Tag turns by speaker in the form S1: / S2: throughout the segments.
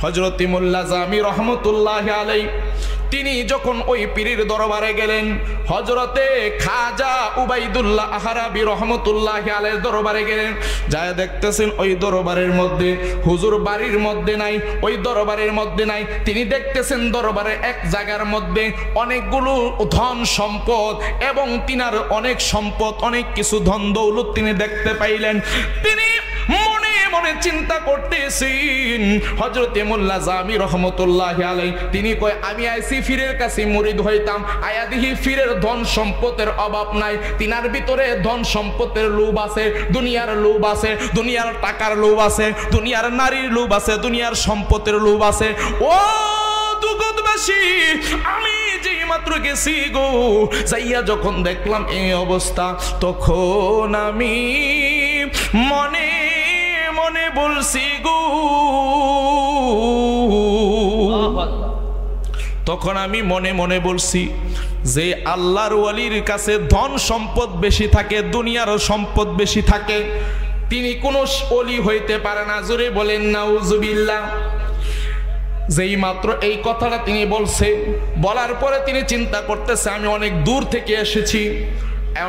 S1: হযরত মোল্লা জামি রহমতুল্লাহি আলাইহি তিনি যখন ওই পীরের দরবারে গেলেন, হযরতে খাজা উবাইদুল্লাহ আহরাবি রহমতুল্লাহি আলাইহির দরবারে গেলেন, যায় দেখতেছেন ওই দরবারের মধ্যে হুজুর বাড়ির মধ্যে নাই, ওই দরবারের মধ্যে নাই। তিনি দেখতেছেন দরবারে এক জায়গার মধ্যে অনেকগুলো ধন সম্পদ এবং তিনার অনেক সম্পদ, অনেক কিছু ধন দৌলত তিনি দেখতে পাইলেন। তিনি মনে মনে চিন্তা করতেছেন, হযরতে মোল্লা জামি রহমতুল্লাহি আলাইহি তিনি কয় আমি আইসি ফিরের কাছে মুরিদ হইতাম, আয়া দেখি ফিরের ধন সম্পদের অভাব নাই, তিনার ভিতরে ধন সম্পদের লোভ আছে, দুনিয়ার লোভ আছে, দুনিয়ার টাকার লোভ আছে, দুনিয়ার নারীর লোভ আছে, দুনিয়ার সম্পদের লোভ আছে। ও দুগতবাসী, আমি যেই মাত্র গেছি গো, যাইয়া যখন দেখলাম এই অবস্থা, তখন আমি মনে মনে বলছি গো, তখন আমি মনে মনে বলছি যে আল্লাহর ওয়ালির কাছে ধন সম্পদ বেশি থাকে, দুনিয়ারও সম্পদ বেশি থাকে, তিনি কোনো ওলি হইতে পারে না। জোরে বলেন নাউজুবিল্লাহ। যেই মাত্র এই কথাটা তিনি বলছে, বলার পরে তিনি চিন্তা করতেছে আমি অনেক দূর থেকে এসেছি,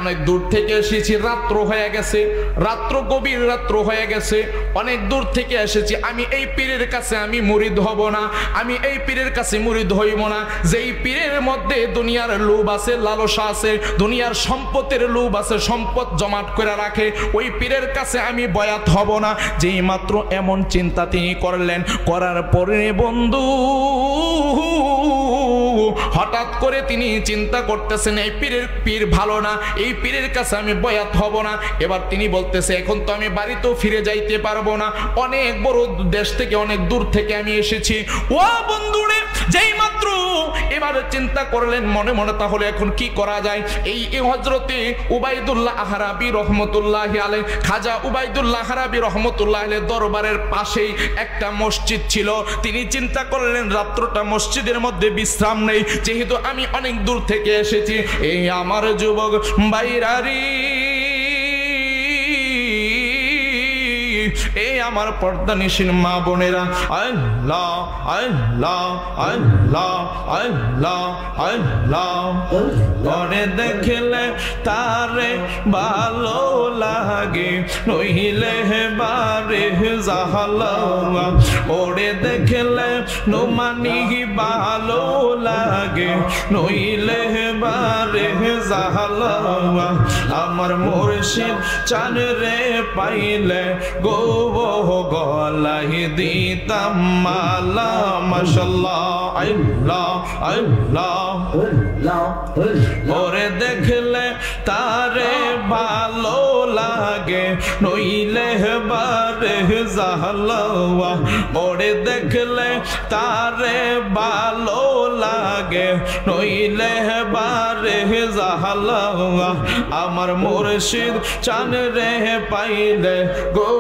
S1: অনেক দূর থেকে এসেছি, রাত্র হয়ে গেছে, রাত্র গভীর রাত্র হয়ে গেছে, অনেক দূর থেকে এসেছি, আমি এই পীরের কাছে আমি মুরিদ হব না, আমি এই পীরের কাছে মুরিদ হইব না। যেই পীরের মধ্যে দুনিয়ার লোভ আছে, লালসা আছে, দুনিয়ার সম্পদের লোভ আছে, সম্পদ জমাট করে রাখে, ওই পীরের কাছে আমি বয়াত হব না। যেই মাত্র এমন চিন্তা তিনি করলেন, করার পরে বন্ধু হঠাৎ করে তিনি চিন্তা করতেছেন এই পীর ভালো না, এই পীরের কাছে আমি বয়াত হব না। এবার তিনি বলতেছে এখন তো আমি বাড়িতেও ফিরে যাইতে পারবো না, অনেক বড় দেশ থেকে অনেক দূর থেকে আমি এসেছি। ও বন্ধুরে, যেই মাত্র এবার চিন্তা করলেন মনে মনে তাহলে এখন কি করা যায়। এই হযরতে উবাইদুল্লাহ আহরাবি রহমতুল্লাহি আলাইহি, খাজা উবাইদুল্লাহ আহরাবি রহমতুল্লাহি আলাইহি দরবারের পাশেই একটা মসজিদ ছিল। তিনি চিন্তা করলেন রাত্রটা মসজিদের মধ্যে বিশ্রাম নেই, যেহেতু আমি অনেক দূর থেকে এসেছি। এই আমার যুবক বাইরারি, এই আমার পর্দানিশীন মা বোনেরা, আল্লাহ আল্লাহ আল্লাহ আল্লাহ আল্লাহ করে দেখলে তারে ভালো লাগে, নইলে বারে জাহালা, ওরে দেখলে নোমানি ভালো লাগে, নইলে বারে জাহালা। আমার মুর্শিদ চান রে পাইলে গো গলাই দিতাম মালা, মাশাআল্লাহ আল্লাহ আল্লাহ। ওরে দেখলে তারে ভালো লাগে, নইলে বারে জাহালা, ওরে দেখলে তারে ভালো লাগে, নইলে বারে জাহালা। আমার মুর্শিদ চান রে পাইলে গো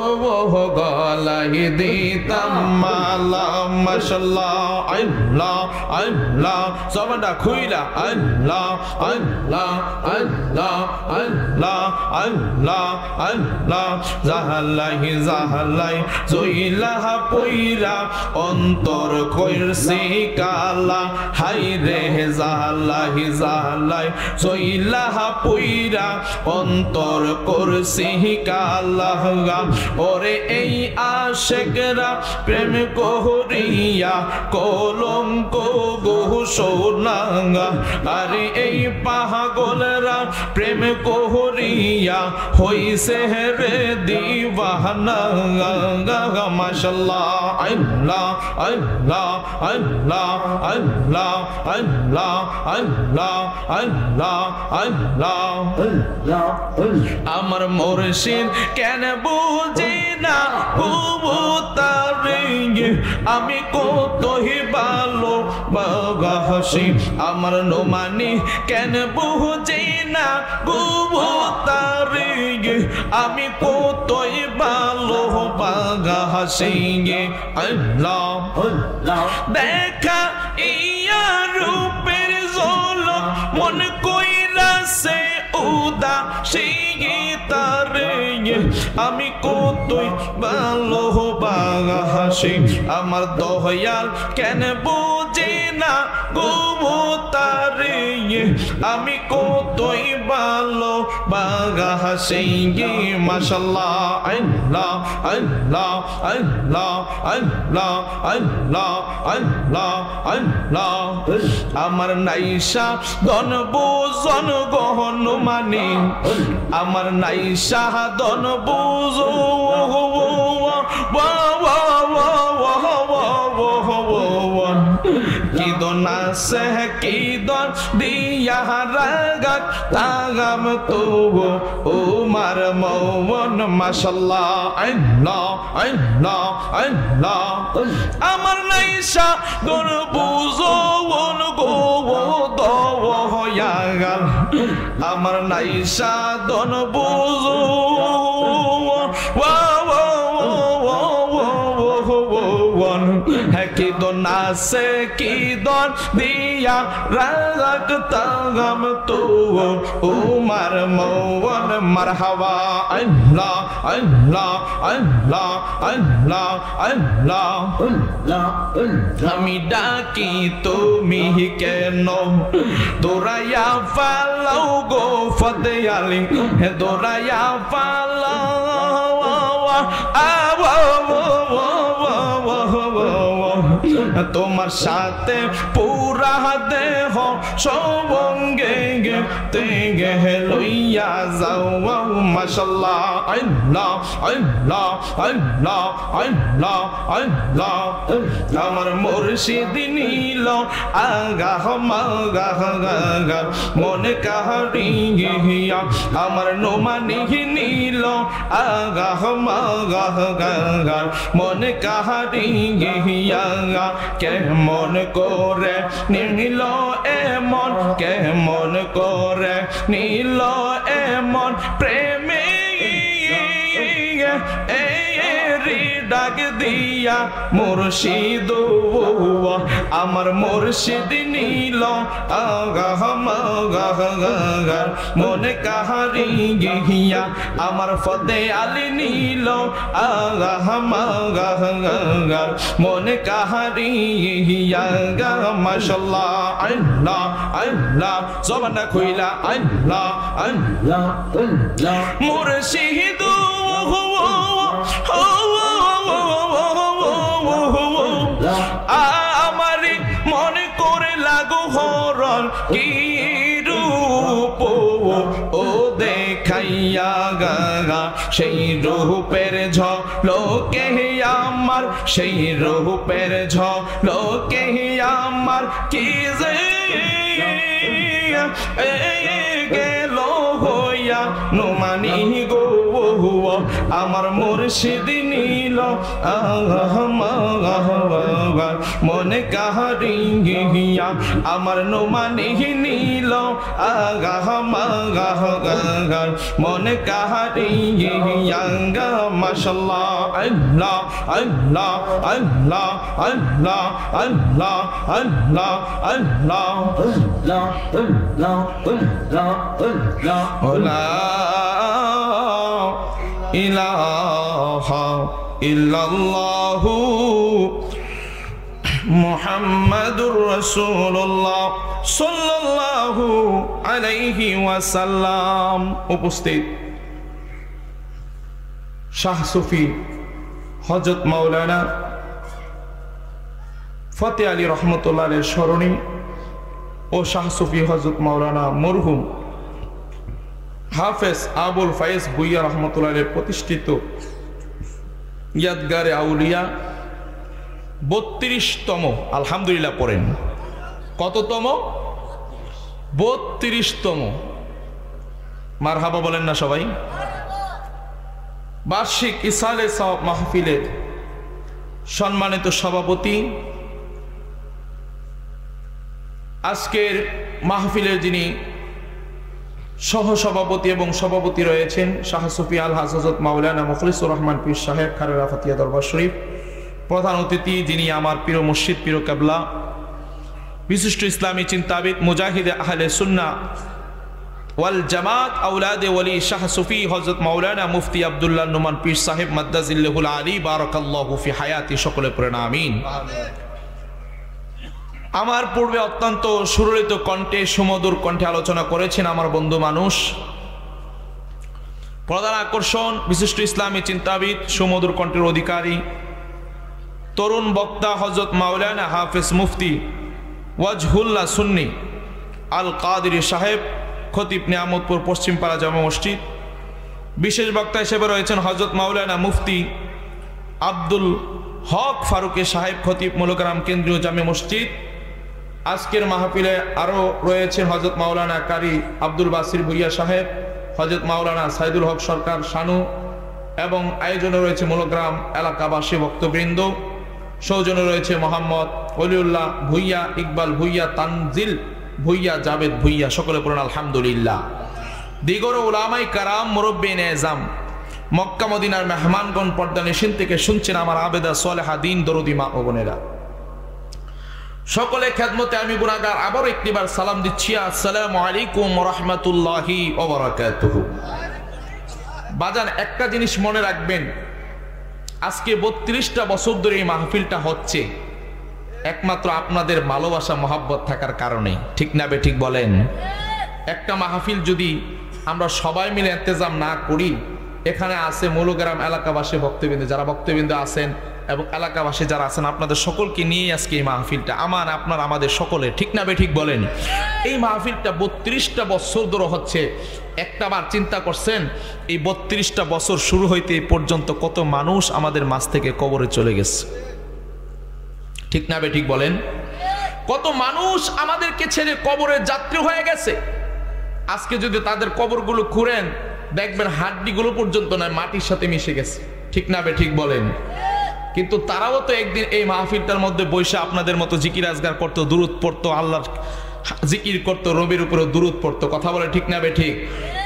S1: গলাই দিতাম মালা, মাশাআল্লাহ আল্লাহ আল্লাহ। জবানটা খুইলা আল্লাহ আল্লাহ আল্লাহ আল্লাহ আল্লাহ আল্লাহ। জাহালাই জাহালাই জইলা পইরা অন্তর কইরছি কালা, হাই রে জাহালাই জাহালাই জইলা পইরা অন্তর করছি কালা। ওরে এই আশেকরা প্রেম করিয়া কলঙ্ক ঘোষণা, আরে এই পাগলরা প্রেম করিয়া হইছে রে দিওয়ানা। মাশাআল্লাহ আল্লাহ আল্লাহ আল্লাহ আল্লাহ আল্লাহ আল্লাহ আল্লাহ আল্লাহ। আমার মুর্শিদ কেন বুঝি না কবুতরে আমি কতই ভালো বাগাসি, আমার নোমানি কেন বুঝি না কবুতরে আমি কতই ভালো বাগাসি। আল্লাহ দেখা ইয়া রূপের ঝলক মন কইরাছে উদাসী তারে, আমি কতই ভালো হাসি আমার দয়াল কেন বুঝি না গো তারে আমি কতই ভালো বাগাহাসি মাশাআল্লাহ আল্লাহ আল্লাহ আল্লাহ আল্লাহ আল্লাহ আল্লাহ আল্লাহ আমার নাইসা দন বুজন গহন মানি আমার নাইসা দন বুজো কি দন আছে কি দন দিয়া রাগাত তাগাম তো উমার মৌন মাশাআল্লাহ আল্লাহ আল্লাহ আল্লাহ আমার নাইসা দন বুজো গো দয়াল আমার নাইসা দন বুজো কি দন আছে কি দন দিয়া রাখতাম তো উমার মৌন মারহাবা আল্লাহ আল্লাহ আল্লাহ আল্লাহ আল্লাহ আমি ডাকি তুমি কেন দৌড়াইয়া ফালাও গো ফতে আলী দৌড়াইয়া ফালাও তোমার সাথে পুরা দেহ সবঙ্গে গে লইয়া যাও মাশাআল্লাহ আল্লাহ আল্লাহ আল্লাহ আল্লাহ আল্লাহ আমার মুর্শিদ নীল আগাহ মাগাহ গা মনে কাহারিয়া আমার নোমানি নীল আগাহ মাগাহ গা মনে কাহারিয়া কেমন করে নীল এমন কেমন করে নীল এমন প্রেমে ডাক দিয়া মুর্শিদ আমার মুর্শিদ নীল আগাহ মাগাহ গা মনে কাহারি গিয়া আমার ফতে আলী নীল আগাহ মাগাহ গা মনে কাহারি গিয়া গা মাশাআল্লাহ আল্লাহ আল্লাহ জবানটা খুইলা আল্লাহ আল্লাহ আল্লাহ মুর্শিদ আমারি মনে করে লাগো হরণ কি রূপ ও দেখাইয়া গা সেই রূপের ঝলকে আমার সেই রূপের ঝলকে আমার কি যে গেল হইয়া নোমানি গো আমার মুর্শিদ নীল মনে কাহারি গিয়া আমার নোমানি নীল আগাহ মাগাহ গা মনে কাহারি গিয়া গা মাশাআল্লাহ আল্লাহ আল্লাহ আল্লাহ আল্লাহ আল্লাহ আল্লাহ আল্লাহ আল্লাহ আল্লাহ ইলাহা ইল্লাল্লাহু মুহাম্মাদুর রাসূলুল্লাহ সাল্লাল্লাহু আলাইহি ওয়াসাল্লাম। উপস্থিত শাহ সুফি হযরত মাওলানা ফতে আলী রহমতুল্লাহ আলাইহির স্মরণী ও শাহ সুফি হযরত মাওলানা মরহুম হাফেজ আবুল ফায়েজ ভুইয়া রহমতুল্লাহ আলাইহির প্রতিষ্ঠিত ইয়াদগারে আউলিয়া 32তম, আলহামদুলিল্লাহ পড়েন, কততম? 32তম। মারহাবা বলেন না সবাই। বার্ষিক ইসালে সওয়াব মাহফিলের সম্মানিত সভাপতি, আজকের মাহফিলের যিনি সহসভাপতি এবং সভাপতি রয়েছেন শাহ সুফি আল হযরত মাওলানা মুখলিসুর রহমান পীর সাহেব খারেরা ফাতিয়া দরবার শরীফ। প্রধান অতিথি যিনি আমার প্রিয় মুর্শিদ পীর কেবলা, বিশিষ্ট ইসলামী চিন্তাবিদ মুজাহিদে আহলে সুন্নাহ ওয়াল জামাত আওলাদে ওয়ালি শাহ সুফি হযরত মাওলানা মুফতি আব্দুল্লাহ নুমান পীর সাহেব মাদ্দাজিল্লাহুল আলী বারাকাল্লাহু ফি হায়াতি, সকলে পড়েন আমিন। আমার পূর্বে অত্যন্ত সুললিত কণ্ঠে, সুমধুর কণ্ঠে আলোচনা করেছেন আমার বন্ধু মানুষ, প্রধান আকর্ষণ বিশিষ্ট ইসলামী চিন্তাবিদ, সুমধুর কণ্ঠের অধিকারী, তরুণ বক্তা হযরত মাওলানা হাফেজ মুফতি ওয়াজহুল্লাহ সুন্নি আল কাদেরী সাহেব, খতিব নিয়ামতপুর পশ্চিমপাড়া জামে মসজিদ। বিশেষ বক্তা হিসেবে রয়েছেন হযরত মাওলানা মুফতি আব্দুল হক ফারুকী সাহেব, খতিব মুলগ্রাম কেন্দ্রীয় জামে মসজিদ। আজকের মাহফিলে আরও রয়েছেন হযরত মাওলানা কারি আব্দুল বাসির ভুইয়া সাহেব, হযরত মাওলানা সাইদুল হক সরকার শানু, এবং আয়োজনে রয়েছে মুলগ্রাম এলাকাবাসী ভক্তবৃন্দ। সৌজন্যে রয়েছে মোহাম্মদ ওলিউল্লাহ ভুইয়া, ইকবাল ভুইয়া, তানজিল ভুইয়া, জাবেদ ভুইয়া, সকলে পড়েন আলহামদুলিল্লাহ। দিগর উলামাই কারাম, মুরব্বী নেজাম, মক্কা মদিনার মেহমানগণ, পর্দা নিশিন থেকে শুনছেন আমার আবেদা সালেহা দিন দরদি মা ও বোনেরা, সকলে খেদমতে আমি গুনাহগার আবার একটিবার সালাম দিচ্ছি, আসসালামু আলাইকুম ওয়া রাহমাতুল্লাহি ওয়া বারাকাতুহু। বাজান, একটা জিনিস মনে রাখবেন, আজকে 32টা বছর ধরে এই মাহফিলটা হচ্ছে একমাত্র আপনাদের ভালোবাসা মহাব্বত থাকার কারণে, ঠিক না বেঠিক বলেন? একটা মাহফিল যদি আমরা সবাই মিলে ইন্তেজাম না করি, এখানে আছে মৌলগ্রাম এলাকাবাসী ভক্তবৃন্দ, যারা ভক্তবৃন্দ আছেন এবং এলাকাবাসী যারা আছেন, আপনাদের সকলকে নিয়ে আজকে এই মাহফিলটা আমার আপনার আমাদের সকলে, ঠিক না বেঠিক বলেন? এই মাহফিলটা 32টা বছর ধরে হচ্ছে। একটাবার চিন্তা করছেন এই 32টা বছর শুরু হইতে এই পর্যন্ত কত মানুষ আমাদের মাঝ থেকে কবরে চলে গেছে, ঠিক না বেঠিক বলেন? কত মানুষ আমাদেরকে ছেড়ে কবরের যাত্রী হয়ে গেছে। আজকে যদি তাদের কবরগুলো খুঁড়েন, দেখবেন হাড্ডিগুলো পর্যন্ত নয়, মাটির সাথে মিশে গেছে, ঠিক না বেঠিক বলেন? কিন্তু তারাও তো একদিন এই মাহফিলটার মধ্যে বসে আপনাদের মতো জিকির আজগার করতো, দুরূদ পড়তো, আল্লাহর জিকির করতো, রবির উপরে দুরূদ পড়তো, কথা বলে ঠিক না বেঠিক?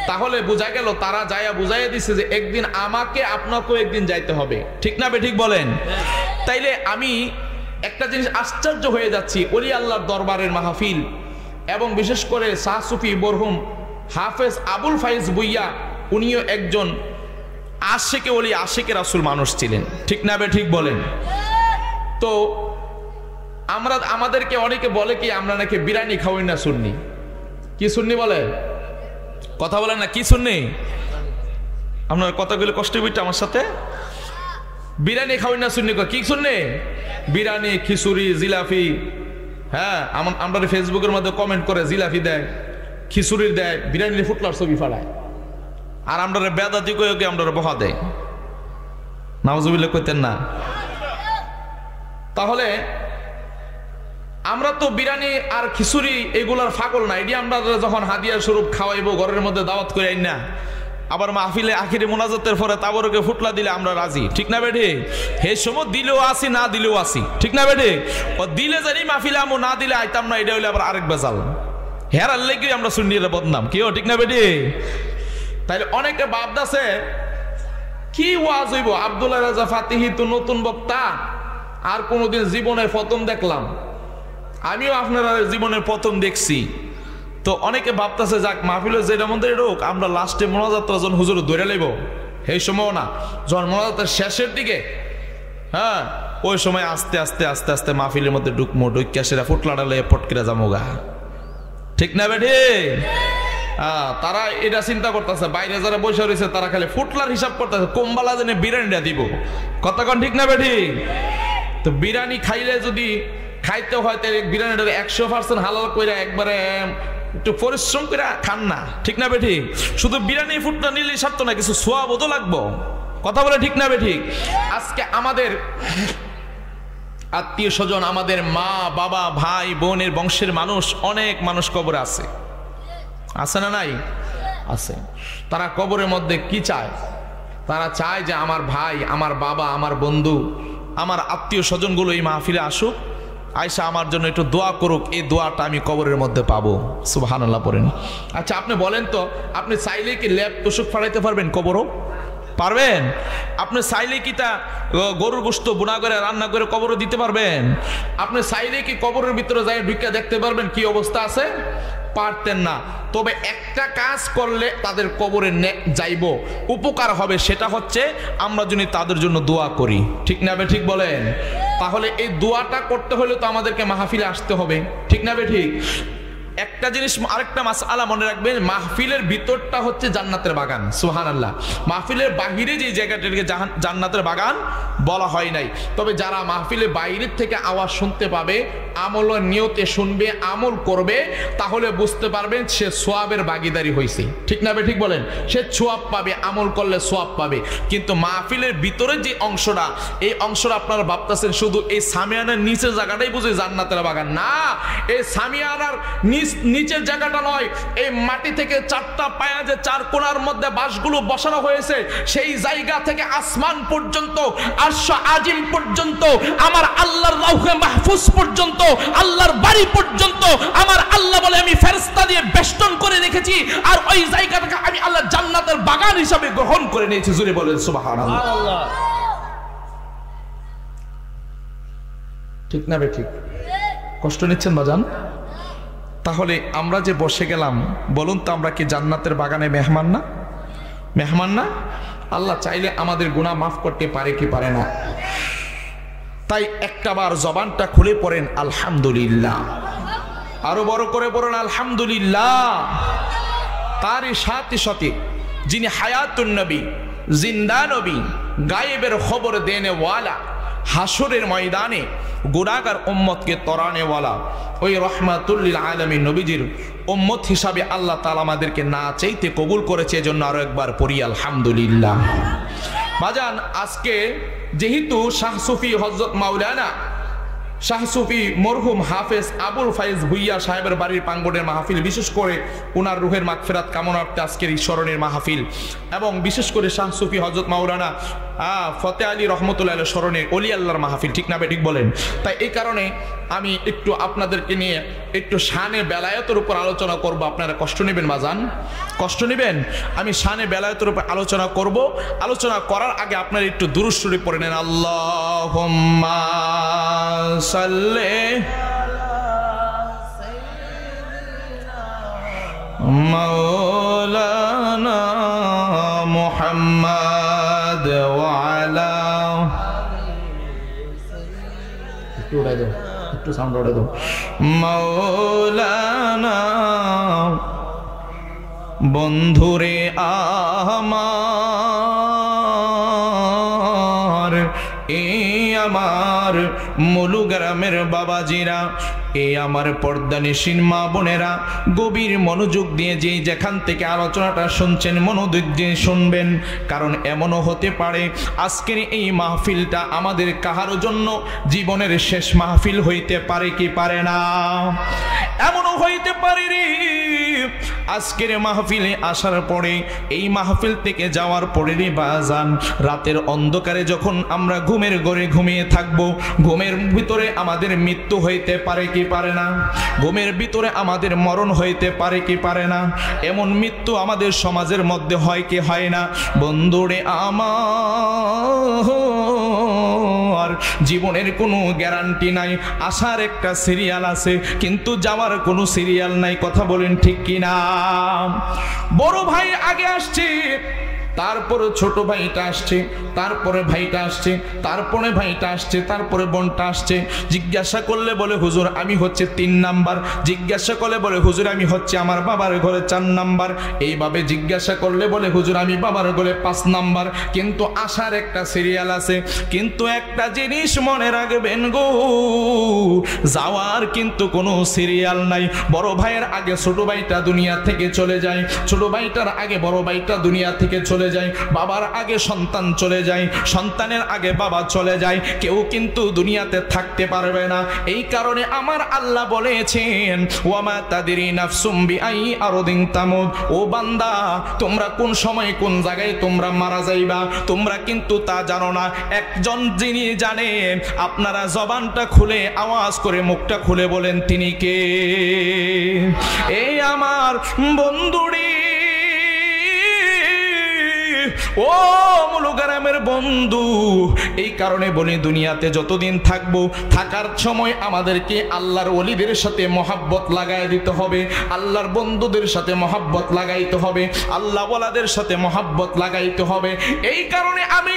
S1: তাহলে বোঝা গেল তারা যাইয়া বুঝাইয়া দিছে যে একদিন আমাকে আপনাকেও একদিন যাইতে হবে, ঠিক না বেঠিক বলেন? তাইলে আমি একটা জিনিস আশ্চর্য হয়ে যাচ্ছি, ওলি আল্লাহর দরবারের মাহফিল, এবং বিশেষ করে শাহ সুফি বরহুম হাফেজ আবুল ফাইজ ভুইয়া, উনিও একজন আশেকে ওলি, আশেকে রাসূল মানুষ ছিলেন, ঠিক না বেঠিক বলেন? তো আমাদেরকে অনেকে বলে কি আমরা নাকি বিরিয়ানি খাওয়াই না সুন্নি। কি সুন্নি বলে? কথা বলেন না, কি সুন্নি? আপনার কথাগুলো কষ্ট হইতে আমার সাথে। বিরিয়ানি খাওয়াই না সুন্নি, কি সুন্নি? বিরিয়ানি, খিচুড়ি, জিলাপি। হ্যাঁ, আমরা ফেসবুকের মধ্যে কমেন্ট করে জিলাপি দেয়, খিচুড়ির দেয়, বিরিয়ানির ফুটলার ছবি ফাড়ায়, আর আমরা বেদাতি কয়ে আমরা বহা দেয়। নাউজুবিল্লাহ কইতেন না? তাহলে আমরা তো বিরিয়ানি আর খিচুড়ি এগুলার ফাকল না, এটি আমরা যখন হাদিয়া স্বরূপ খাওয়াইবো, ঘরের মধ্যে দাওয়াত করে আইন না, আবার মাহফিলে আখিরে মোনাজাতের পরে তাবরকে ফুটলা দিলে আমরা রাজি, ঠিক না বেঠে? হে সময় দিলেও আসি, না দিলেও আসি, ঠিক না বেঠে? ও দিলে জানি মাহফিলে আমো, না দিলে আইতাম না, এটা হইলে আবার আরেক বেজাল। হেরার লেগে আমরা সুন্নিরা বদনাম, কেউ ঠিক না বেঠে? তাইলে অনেকে ভাবদাছে কি ওয়াজ হইব, আব্দুল্লাহ রাজা ফাতিহি তো নতুন বক্তা, আর কোনোদিন জীবনের প্রথম দেখলাম, আমিও আপনারা জীবনের প্রথম দেখছি। তো অনেকে ভাবতেছে যাক মাহফিলে যেটা মধ্যে ঢোক, আমরা লাস্টে মোনাজাতটা যখন হুজুর ধরে লইব, সেই সময় না, যখন মোনাজাতের শেষের দিকে, হ্যাঁ, ওই সময় আস্তে আস্তে আস্তে আস্তে মাহফিলের মধ্যে ঢুকমো, ঢুকিয়া সেরা ফুটলাটা লইয়া পটকিরা যামোগা, ঠিক না বেঠে? তারা এটা চিন্তা করতেছে, বাইরে যারা বসে রয়েছে তারা খালি ফুটলার হিসাব করতেছে, কম্বালা জেনে বিরিয়ানিটা দিব, কথা কন ঠিক না বেঠি? তো বিরিয়ানি খাইলে যদি খাইতে হয় তাহলে বিরিয়ানিটা 100% হালাল করে একবারে একটু পরিশ্রম করে খান না, ঠিক না বেঠি? শুধু বিরিয়ানি ফুটটা নিলে সারতো না, কিছু সোয়াবও লাগবো, কথা বলে ঠিক না বেঠি? আজকে আমাদের আত্মীয় স্বজন, আমাদের মা বাবা ভাই বোনের বংশের মানুষ, অনেক মানুষ কবরে আছে, আছে না নাই? আছে। তারা কবরের মধ্যে কি চায়? তারা চায় যে আমার ভাই, আমার বাবা, আমার বন্ধু, আমার আত্মীয় স্বজনগুলো এই মাহফিলে আসুক, আয়সা আমার জন্য একটু দোয়া করুক, এই দোয়াটা আমি কবরের মধ্যে পাবো। সুবহানাল্লাহ পড়েন। আচ্ছা আপনি বলেন তো, আপনি চাইলে কি ল্যাব তোষক ফাড়াইতে পারবেন কবরও? পারবেন? আপনি চাইলে কি তা গরুর গোশত বুনা করে রান্না করে কবরে দিতে পারবেন? আপনি চাইলে কি কবরের ভিতরে যাই ঢুকে দেখতে পারবেন কি অবস্থা আছে? পারতেন না। তবে একটা কাজ করলে তাদের কবরে যাইব, উপকার হবে, সেটা হচ্ছে আমরা যদি তাদের জন্য দোয়া করি। ঠিক না বে ঠিক বলেন? তাহলে এই দোয়াটা করতে হলে তো আমাদেরকে মাহফিলে আসতে হবে। ঠিক না বে ঠিক? একটা জিনিস, আরেকটা মাসআলা মনে রাখবেন, মাহফিলের ভিতরটা হচ্ছে জান্নাতের বাগান। সুবহানাল্লাহ। মাহফিলের বাহিরে যে জায়গাটাকে জান্নাতের বাগান বলা হয় নাই। তবে যারা মাহফিলের বাইরের থেকে আওয়াজ শুনতে পাবে, আমলের নিয়তে শুনবে, আমল করবে, তাহলে বুঝতে পারবেন সে সোয়াবের ভাগীদারি হয়েছে। ঠিক না বে ঠিক বলেন? সে সোয়াব পাবে, আমল করলে সোয়াব পাবে। কিন্তু মাহফিলের ভিতরে যে অংশটা, এই অংশটা আপনারা ভাবতেছেন শুধু এই সামিয়ানার নিচের জায়গাটাই বুঝে জান্নাতের বাগান। না, এই সামিয়ানার নিচের জায়গাটা নয়, এই মাটি থেকে চারটা পায়া যে চার কোণার মধ্যে বাঁশগুলো বসানো হয়েছে, সেই জায়গা থেকে আসমান পর্যন্ত, আরশ আজিম পর্যন্ত, আমার আল্লাহর লাউহে মাহফুজ পর্যন্ত, আল্লাহর বাড়ি পর্যন্ত আমার আল্লাহ বলে আমি ফেরেশতা দিয়ে বেষ্টন করে রেখেছি। আর ওই জায়গাটাকে আমি আল্লাহ জান্নাতের বাগান হিসাবে গ্রহণ করে নিয়েছি। জোরে বলেন সুবহানাল্লাহ। ঠিক না বে ঠিক? কষ্ট নিচ্ছেন বাজান? তাহলে আমরা যে বসে গেলাম, বলুন তো আমরা কি জান্নাতের বাগানে মেহমান না? মেহমান না? আল্লাহ চাইলে আমাদের গুনাহ মাফ করতে পারে কি পারে না? তাই একটাবার জবানটা খুলে পড়েন আলহামদুলিল্লাহ, আরো বড় করে পড়েন আলহামদুলিল্লাহ। তারই সাথে সাথে যিনি হায়াতুন নবী, জিন্দা নবী, গায়েবের খবর দেনে ওয়ালা, হাসরের ময়দানে গুনাহগার উম্মতকে তরানে ওয়ালা, ওই রহমাতুল লিল আলামিন নবীজির উম্মত হিসাবে আল্লাহ তাআলা আমাদেরকে না চাইতে কবুল করেছে। এজন্য আরো একবার পড়ি আলহামদুলিল্লাহ। বাজান, আজকে যেহেতু শাহ সুফি হযরত মাওলানা শাহ সুফি মরহুম হাফেজ আবুল ফাইজ ভুইয়া সাহেবের বাড়ির প্রাঙ্গণের মাহফিল, বিশেষ করে উনার রুহের মাগফিরাত কামনার্থে আজকের এই স্মরণের মাহফিল, এবং বিশেষ করে শাহ সুফি হযরত মাওলানা ফতে আলী রহমতুল্লাহ স্মরণের অলি আল্লাহর মাহফিল। ঠিক না বে ঠিক বলেন? তাই এই কারণে আমি একটু আপনাদেরকে নিয়ে একটু শানে বেলায়েতের উপর আলোচনা করব। আপনারা কষ্ট নেবেন বাজান? কষ্ট নেবেন? আমি শানে বেলায়েতের উপর আলোচনা করব। আলোচনা করার আগে আপনারা একটু দুরূদ শরীফ পড়ে নেন। আল্লাহুম্মা সাল্লি মাওলানা মুহাম্মদ ওয়া আলা, একটু উড়াই দাও, একটু সাউন্ড উড়াই দাও, মাওলানা। বন্ধুরে আমার, আমার মুলু গ্রামের বাবাজিরা, আমার পর্দানিসীন মা বোনেরা, গভীর মনোযোগ দিয়ে যে যেখান থেকে আলোচনাটা শুনছেন মনোযোগ দিয়ে শুনবেন। কারণ এমনও হতে পারে আজকের এই মাহফিলটা আমাদের কাহারও জন্য জীবনের শেষ মাহফিল হইতে পারে কি পারে না? এমনও হইতে পারে রে, আজকের মাহফিলে আসার পরে, এই মাহফিল থেকে যাওয়ার পরে রে বাজান, রাতের অন্ধকারে যখন আমরা ঘুমের ঘরে ঘুমিয়ে থাকবো, ঘুমের ভিতরে আমাদের মৃত্যু হইতে পারে কি পারে না? ঘুমের ভিতরে আমাদের মরণ হইতে পারে কি পারে না? এমন মৃত্যু আমাদের সমাজের মধ্যে হয় কি হয় না? বন্ধুরে আমার, জীবনের কোনো গ্যারান্টি নাই। আসার একটা সিরিয়াল আছে, কিন্তু যাওয়ার কোনো সিরিয়াল নাই। কথা বলেন ঠিক কিনা? বড় ভাই আগে আসছে, তারপরে ছোট ভাইটা আসছে, তারপরে ভাইটা আসছে, তারপরে ভাইটা আসছে, তারপরে বোনটা আসছে। জিজ্ঞাসা করলে বলে হুজুর আমি হচ্ছে 3 নাম্বার, জিজ্ঞাসা করলে বলে হুজুর আমি হচ্ছে আমার বাবার ঘরে 4 নাম্বার, এইভাবে জিজ্ঞাসা করলে বলে হুজুর আমি বাবার ঘরে 5 নাম্বার। কিন্তু আসার একটা সিরিয়াল আছে। কিন্তু একটা জিনিস মনে রাখবেন গো, যাওয়ার কিন্তু কোনো সিরিয়াল নাই। বড় ভাইয়ের আগে ছোট ভাইটা দুনিয়া থেকে চলে যায়, ছোট ভাইটার আগে বড় ভাইটা দুনিয়া থেকে চলে যায়, বাবার আগে সন্তান চলে যায়, সন্তানের আগে বাবা চলে যায়। কেউ কিন্তু দুনিয়াতে থাকতে পারবে না। এই কারণে আমার আল্লাহ বলেছেন, ওয়ামা তাদরি নাফসুম বিআই আরদিন তামুত। ও বান্দা, তোমরা কোন সময় কোন জায়গায় তোমরা মারা যাইবা তোমরা কিন্তু তা জানো না। একজন যিনি জানেন, আপনারা জবানটা খুলে আওয়াজ করে মুখটা খুলে বলেন তিনি কে? এই আমার বন্ধুরি, ও মুলুগারামের বন্ধু, এই কারণে বলি দুনিয়াতে যতদিন থাকবো, থাকার সময় আমাদেরকে আল্লাহর ওলিদের সাথে মহাব্বত লাগাই দিতে হবে, আল্লাহর বন্ধুদের সাথে মহাব্বত লাগাইতে হবে, আল্লাহ ওয়ালাদের সাথে মহাব্বত লাগাইতে হবে। এই কারণে আমি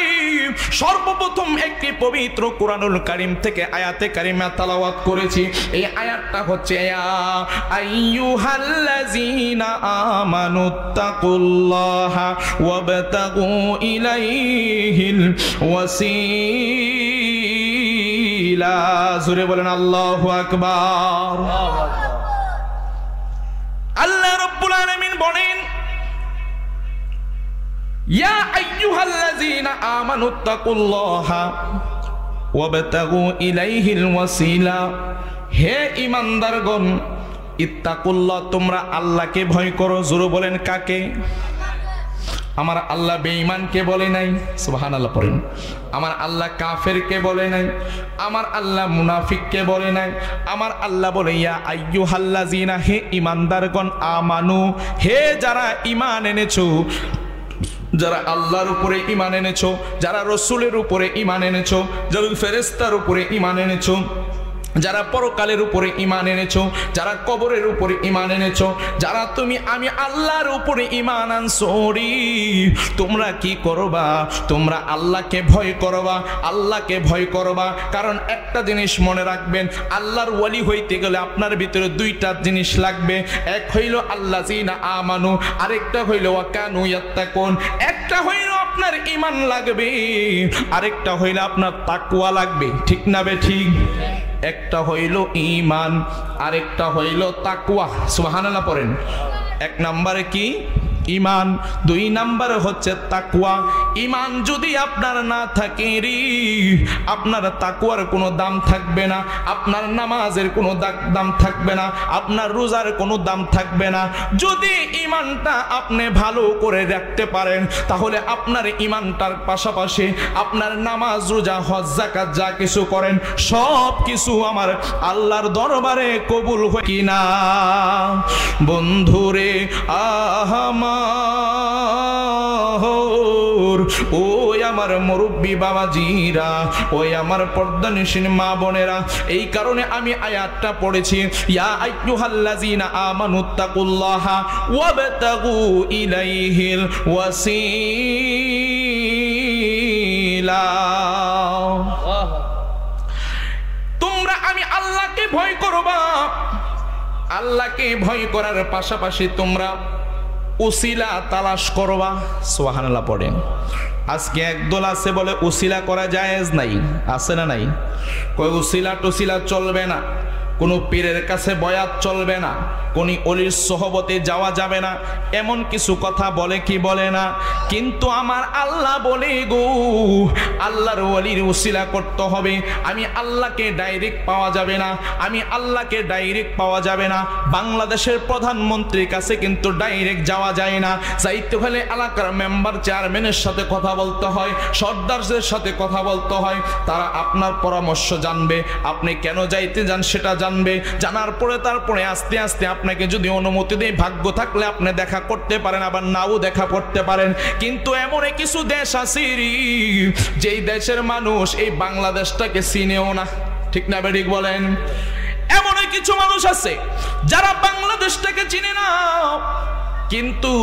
S1: সর্বপ্রথম একটি পবিত্র কুরআনুল কারীম থেকে আয়াতে কারিমা তেলাওয়াত করেছি। এই আয়াতটা হচ্ছে ইয়া আইয়ুহাল্লাযীনা আমানুত্তাকুল্লাহা ওয়াবতাগু ইলাইহিল ওয়াসিলা। জোরে বলেন আল্লাহু আকবার। আল্লাহ রাব্বুল আলামিন বলেন ইয়া আইয়ুহাল্লাযীনা আমানুত্তাকুল্লাহা ওয়াবতাগু ইলাইহিল ওয়াসিলা। হে ঈমানদারগণ, ইত্তাকুল্লাহ, তোমরা আল্লাহকে ভয় করো। জোরে বলেন কাকে? আমার আল্লাহ বেঈমানকে বলে নাই, সুবহানাল্লাহ পড়েন। আমার আল্লাহ কাফেরকে বলে নাই, আমার আল্লাহ মুনাফিককে বলে নাই। আমার আল্লাহ বলে ইয়া আইয়ুহাল্লাযীনা, হে ঈমানদারগণ, আমানু, হে যারা ঈমান এনেছো, যারা আল্লাহর উপরে ঈমান এনেছো, যারা রাসূলের উপরে ঈমান এনেছো, যারা ফেরেশতার উপরে ঈমান এনেছো, যারা পরকালের উপরে ঈমান এনেছো, যারা কবরের উপরে ঈমান এনেছো, যারা তুমি আমি আল্লাহর উপরে ঈমান আনছো, তোমরা কি করবা? তোমরা আল্লাহকে ভয় করবা, আল্লাহকে ভয় করবা। কারণ একটা জিনিস মনে রাখবেন, আল্লাহর ওয়ালি হইতে গেলে আপনার ভিতরে দুইটা জিনিস লাগবে। এক হইল আল্লাযীনা আমানু, আরেকটা হইল ওয়া কানু ইয়াত্তাকুন। একটা হইল আপনার ঈমান লাগবে, আরেকটা হইল আপনার তাকওয়া লাগবে। ঠিক না বে ঠিক? একটা হইল ঈমান, আরেকটা হইল তাকওয়া। সুবহানাল্লাহ পড়েন। এক নম্বরে কি? ঈমান। দুই নম্বরে হচ্ছে তাকওয়া। ঈমান যদি আপনার না থাকে রে, আপনার তাকওয়ার কোনো দাম থাকবে না, আপনার নামাজের কোনো দাম থাকবে না, আপনার রোজার কোনো দাম থাকবে না। যদি ঈমানটা আপনি ভালো করে রাখতে পারেন, তাহলে আপনার ঈমানটার পাশাপাশি আপনার নামাজ, রোজা, হজ, যাকাত যা কিছু করেন সব কিছু আমার আল্লাহর দরবারে কবুল হয় কিনা। বন্ধুরে আহমা, ওই আমার মুরব্বী বাবাজিরা, ওই আমার পর্দানিশীন মা বোনেরা, এই কারণে আমি আয়াতটা পড়েছি, ইয়া আইয়ুহাল্লাযীনা আমানুত্তাকুল্লাহা ওয়াবতাগু ইলাইহিল ওয়াসিলা। তোমরা আমি আল্লাহকে ভয় করবা, আল্লাহকে ভয় করার পাশাপাশি তোমরা উসিলা তালাশ করবা। সুবহানাল্লাহ পড়েন। আজকে একদল আছে বলে উসিলা করা জায়েজ নাই, আছে না নাই? কই উসিলা টুসিলা চলবে না, কোনো পীরের কাছে বয়াত চলবে না, কোন অলির সোহবতে যাওয়া যাবে না, এমন কিছু কথা বলে কি বলে না? কিন্তু আমার আল্লাহ বলে গো, আল্লাহর ওলির উসিলা করতে হবে। আমি আল্লাহকে ডাইরেক্ট পাওয়া যাবে না, আমি আল্লাহকে ডাইরেক্ট পাওয়া যাবে না। বাংলাদেশের প্রধানমন্ত্রীর কাছে কিন্তু ডাইরেক্ট যাওয়া যায় না, যাইতে হলে এলাকার মেম্বার, চেয়ারম্যানের সাথে কথা বলতে হয়, সর্দারদের সাথে কথা বলতে হয়। তারা আপনার পরামর্শ জানবে, আপনি কেন যাইতে যান সেটা জানবে। জানার পরে তারপরে আস্তে আস্তে আপনাকে যদি অনুমতি দেয়, ভাগ্য থাকলে আপনি দেখা করতে পারেন, আবার নাও দেখা করতে পারেন। কিন্তু এমন কিছু দেশ আছে যেই দেশের মানুষ এই বাংলাদেশটাকে চিনেও না। ঠিক না বেঠিক বলেন? এমন কিছু মানুষ আছে যারা বাংলাদেশটাকে চিনে না, কিন্তু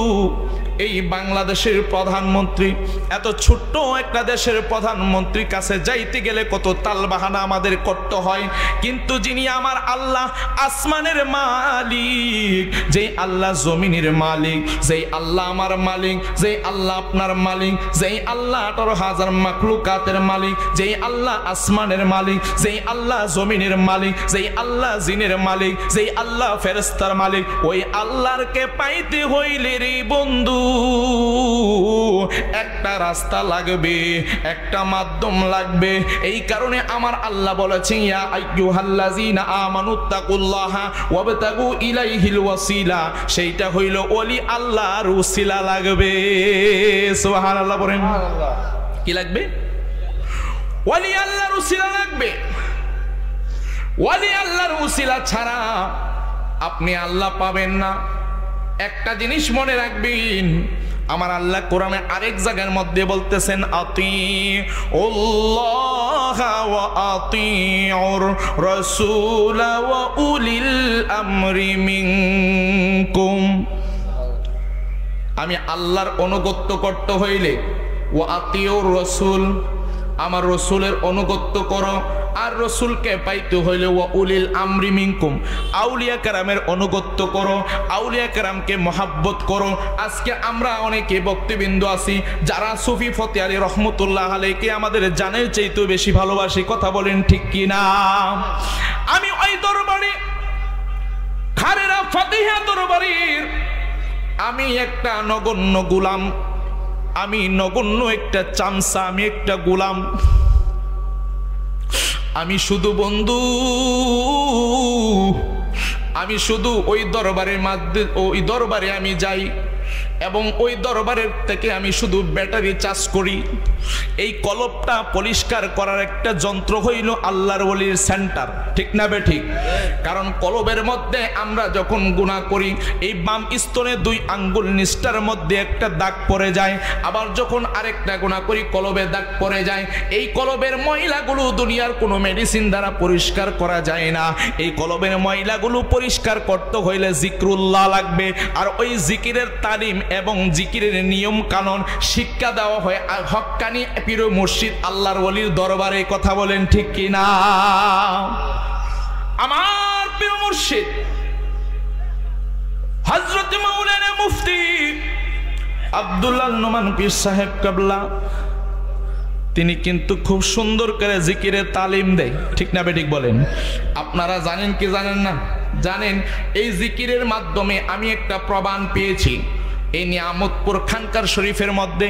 S1: এই বাংলাদেশের প্রধানমন্ত্রী, এত ছোট্ট একটা দেশের প্রধানমন্ত্রীর কাছে যাইতে গেলে কত তালবাহানা আমাদের করতে হয়। কিন্তু যিনি আমার আল্লাহ আসমানের মালিক, যেই আল্লাহ জমিনের মালিক, যেই আল্লাহ আমার মালিক, যেই আল্লাহ আপনার মালিক, যেই আল্লাহ 18,000 মাখলুকাতের মালিক, যেই আল্লাহ আসমানের মালিক, যেই আল্লাহ জমিনের মালিক, যেই আল্লাহ জিনের মালিক, যেই আল্লাহ ফেরেশতার মালিক, ওই আল্লাহরকে পাইতে হইলে রে বন্ধু একটা রাস্তা লাগবে, একটা মাধ্যম লাগবে। এই কারণে আমার আল্লাহ বলেছেন, ইয়া আইয়ুহাল্লাযীনা আমানুত্তাকুল্লাহা ওয়াবতাগু ইলাইহিল ওয়াসিলা। সেইটা হইল ওলি আল্লাহর উসিলা লাগবে। সুবহানাল্লাহ বলেন। কি লাগবে? ওলি আল্লাহর উসিলা লাগবে। ওলি আল্লাহর উসিলা ছাড়া আপনি আল্লাহ পাবেন না। একটা জিনিস মনে রাখবেন, আমার আল্লাহ কোরআনে আরেক জায়গার মধ্যে বলতেছেন আতিউল্লাহ ওয়া আতিউর রাসূল ওয়া উলিল আমরি মিনকুম। আমি আল্লাহর অনুগত্য করতে হইলে ওয়া আতিউর রাসূল, আমার রসুলের অনুগত্য করো, আর রসুলকে পাইতে হইলে ওয়া উলিল আমরি মিনকুম, আউলিয়া কেরামের অনুগত্য করো, আউলিয়া কেরামকে মহাব্বত করো। আজকে আমরা অনেকে বক্তবিন্দু আছি যারা সুফি ফতে আলী রহমতুল্লাহ আলাইকে আমাদের জানের চাইতেও বেশি ভালোবাসি। কথা বলেন ঠিক কি না? আমি ওই দরবারে খারেরা ফাতিহা দরবারের আমি একটা নগণ্য গোলাম, আমি নগণ্য একটা চামচা, আমি একটা গোলাম। আমি শুধু বন্ধু, আমি শুধু ওই দরবারের মধ্যে, ওই দরবারে আমি যাই এবং ওই দরবারের থেকে আমি শুধু ব্যাটারি চার্জ করি। এই কলবটা পরিষ্কার করার একটা যন্ত্র হইল আল্লাহর ওলির সেন্টার, ঠিক না বে ঠিক? কারণ কলবের মধ্যে আমরা যখন গুনাহ করি এই বাম স্তনে 2 আঙ্গুল নিষ্ঠার মধ্যে একটা দাগ পড়ে যায়, আবার যখন আরেকটা গুনাহ করি কলবে দাগ পড়ে যায়। এই কলবের ময়লাগুলো দুনিয়ার কোনো মেডিসিন দ্বারা পরিষ্কার করা যায় না। এই কলবের ময়লাগুলো পরিষ্কার করতে হইলে জিক্রুল্লাহ লাগবে, আর ওই জিকিরের তালিম এবং জিকিরের নিয়ম কানুন শিক্ষা দেওয়া হয় হক্কানি পীর মুর্শিদ আল্লাহর ওলির দরবারে। কথা বলেন ঠিক কি না? আমার পীর মুর্শিদ হযরত মাওলানা মুফতি আব্দুল্লাহ নোমান পীর সাহেব কাবলা, তিনি কিন্তু খুব সুন্দর করে জিকিরের তালিম দেয়, ঠিক না বেঠিক বলেন? আপনারা জানেন কি জানেন না? জানেন এই জিকিরের মাধ্যমে আমি একটা প্রমাণ পেয়েছি। এই নিয়ামতপুর খানকার শরীফের মধ্যে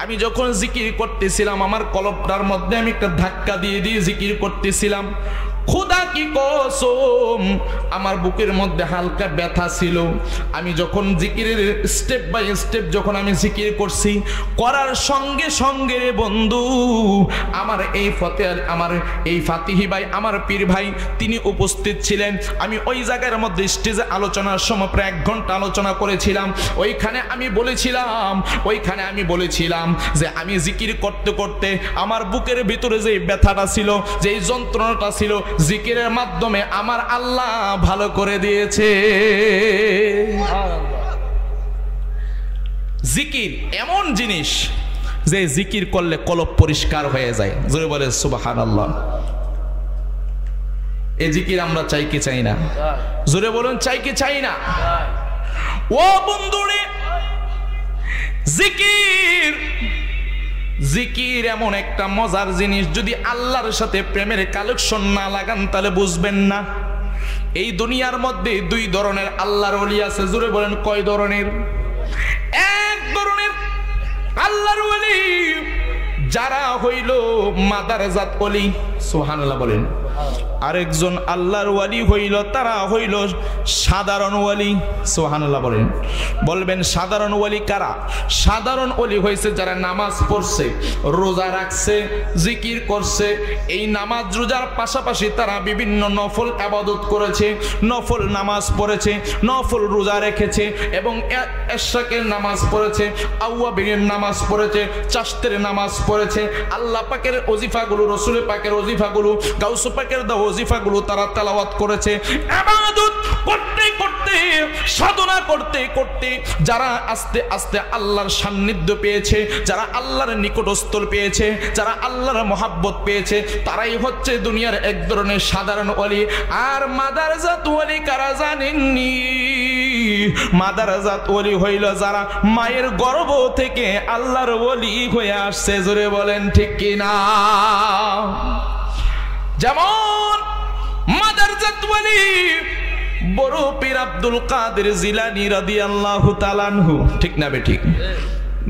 S1: আমি যখন জিকির করতেছিলাম আমার কলবটার মধ্যে আমি একটা ধাক্কা দিয়ে দিয়ে জিকির করতেছিলাম। খোদা কি কসম, আমার বুকের মধ্যে হালকা ব্যথা ছিল। আমি যখন জিকিরের স্টেপ বাই স্টেপ যখন আমি জিকির করছি, করার সঙ্গে সঙ্গে বন্ধু আমার এই আমার এই ফাতিহি ভাই, আমার পীর ভাই, তিনি উপস্থিত ছিলেন। আমি ওই জায়গার মধ্যে স্টেজে আলোচনার সময় প্রায় 1 ঘন্টা আলোচনা করেছিলাম। ওইখানে আমি বলেছিলাম যে আমি জিকির করতে করতে আমার বুকের ভিতরে যে ব্যথাটা ছিল, যে যন্ত্রণাটা ছিল, জিকিরের মাধ্যমে আমার আল্লাহ ভালো করে দিয়েছে। জিকির এমন জিনিস যে জিকির করলে কলব পরিষ্কার হয়ে যায়। জোরে বলে সুবহানাল্লাহ। এই জিকির আমরা চাই কি চাই না? জোরে বলুন, চাই কি চাই না? ও বন্ধুরে, জিকির এমন একটা মজার জিনিস, যদি আল্লাহর সাথে প্রেমের কালেকশন না লাগান তাহলে বুঝবেন না। এই দুনিয়ার মধ্যে 2 ধরনের আল্লাহর ওলি আছে। জোরে বলেন কয় ধরনের? এক ধরনের আল্লাহর ওলি যারা হইল মাদারজাত ওলি, সুবহানাল্লাহ বলেন। আরেকজন আল্লাহর ওয়ালি হইল তারা হইল সাধারণ ওয়ালি, সুবহানাল্লাহ বলেন। বলবেন সাধারণ ওয়ালি কারা? সাধারণ ওয়ালি হইছে যারা নামাজ পড়ছে, রোজা রাখছে, জিকির করছে। এই নামাজ রোজার পাশাপাশি তারা বিভিন্ন নফল ইবাদত করেছে, নফল নামাজ পড়েছে, নফল রোজা রেখেছে এবং এশরাকের নামাজ পড়েছে, আওয়াবিনের নামাজ পড়েছে, চাশতের নামাজ পড়েছে। আল্লাহ পাকের ওজিফাগুলো, রসুল পাকের ওজিফাগুলো, গাউস পাকের দাও ওজিফাগুলো তারা তেলাওয়াত করেছে। ইবাদত করতে করতে, সাধনা করতে করতে যারা আস্তে আস্তে আল্লাহর সান্নিধ্য পেয়েছে, যারা আল্লাহর নিকটস্থল পেয়েছে, যারা আল্লাহর মহাব্বত পেয়েছে, তারাই হচ্ছে দুনিয়ার এক ধরনের সাধারণ ওলি। আর মাদারজাত ওলি কারা জানেননি? মাদারজাত ওলি হইল যারা মায়ের গর্ভ থেকে আল্লাহর ওলি হয়ে আসছে। জোরে বলেন ঠিক কি না? যেমন মাদারজাত ওলি বড় পীর আব্দুল কাদের জিলানী রাদিয়াল্লাহু তাআলা আনহু, ঠিক না বেঠিক?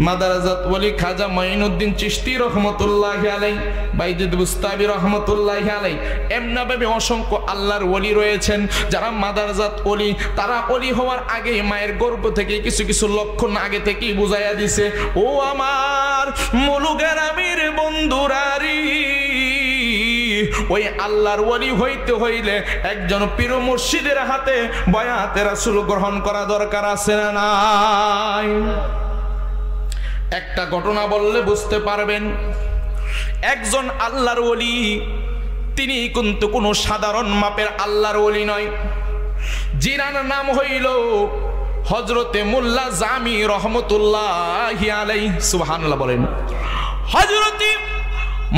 S1: মাদারজাত ওলি খাজা মাইনুদ্দিন চিশতি রহমতুল্লাহি আলাইহি, বাইজিদ বুস্তামি রহমতুল্লাহি আলাইহি, এমনিভাবে অসংখ্য আল্লাহর ওলি রয়েছেন যারা মাদারজাত ওলি। তারা ওলি হওয়ার আগে মায়ের গর্ভ থেকে কিছু কিছু লক্ষণ আগে থেকেই বুঝাইয়া দিছে। ও আমার মুলুকের আমির বন্ধুরারি, ওই আল্লাহর ওলি হইতে হইলে একজন পীর মুর্শিদের হাতে বয়াতে রাসূল গ্রহণ করা দরকার আছে না নাই? একটা ঘটনা বললে বুঝতে পারবেন। একজন আল্লাহর ওলি, তিনি কিন্তু কোনো সাধারণ মাপের আল্লাহর ওলি নয়, যিনার নাম হইল হযরতে মোল্লা জামি রহমতুল্লাহি আলাইহি। সুবহানাল্লাহ বলেন। হযরতে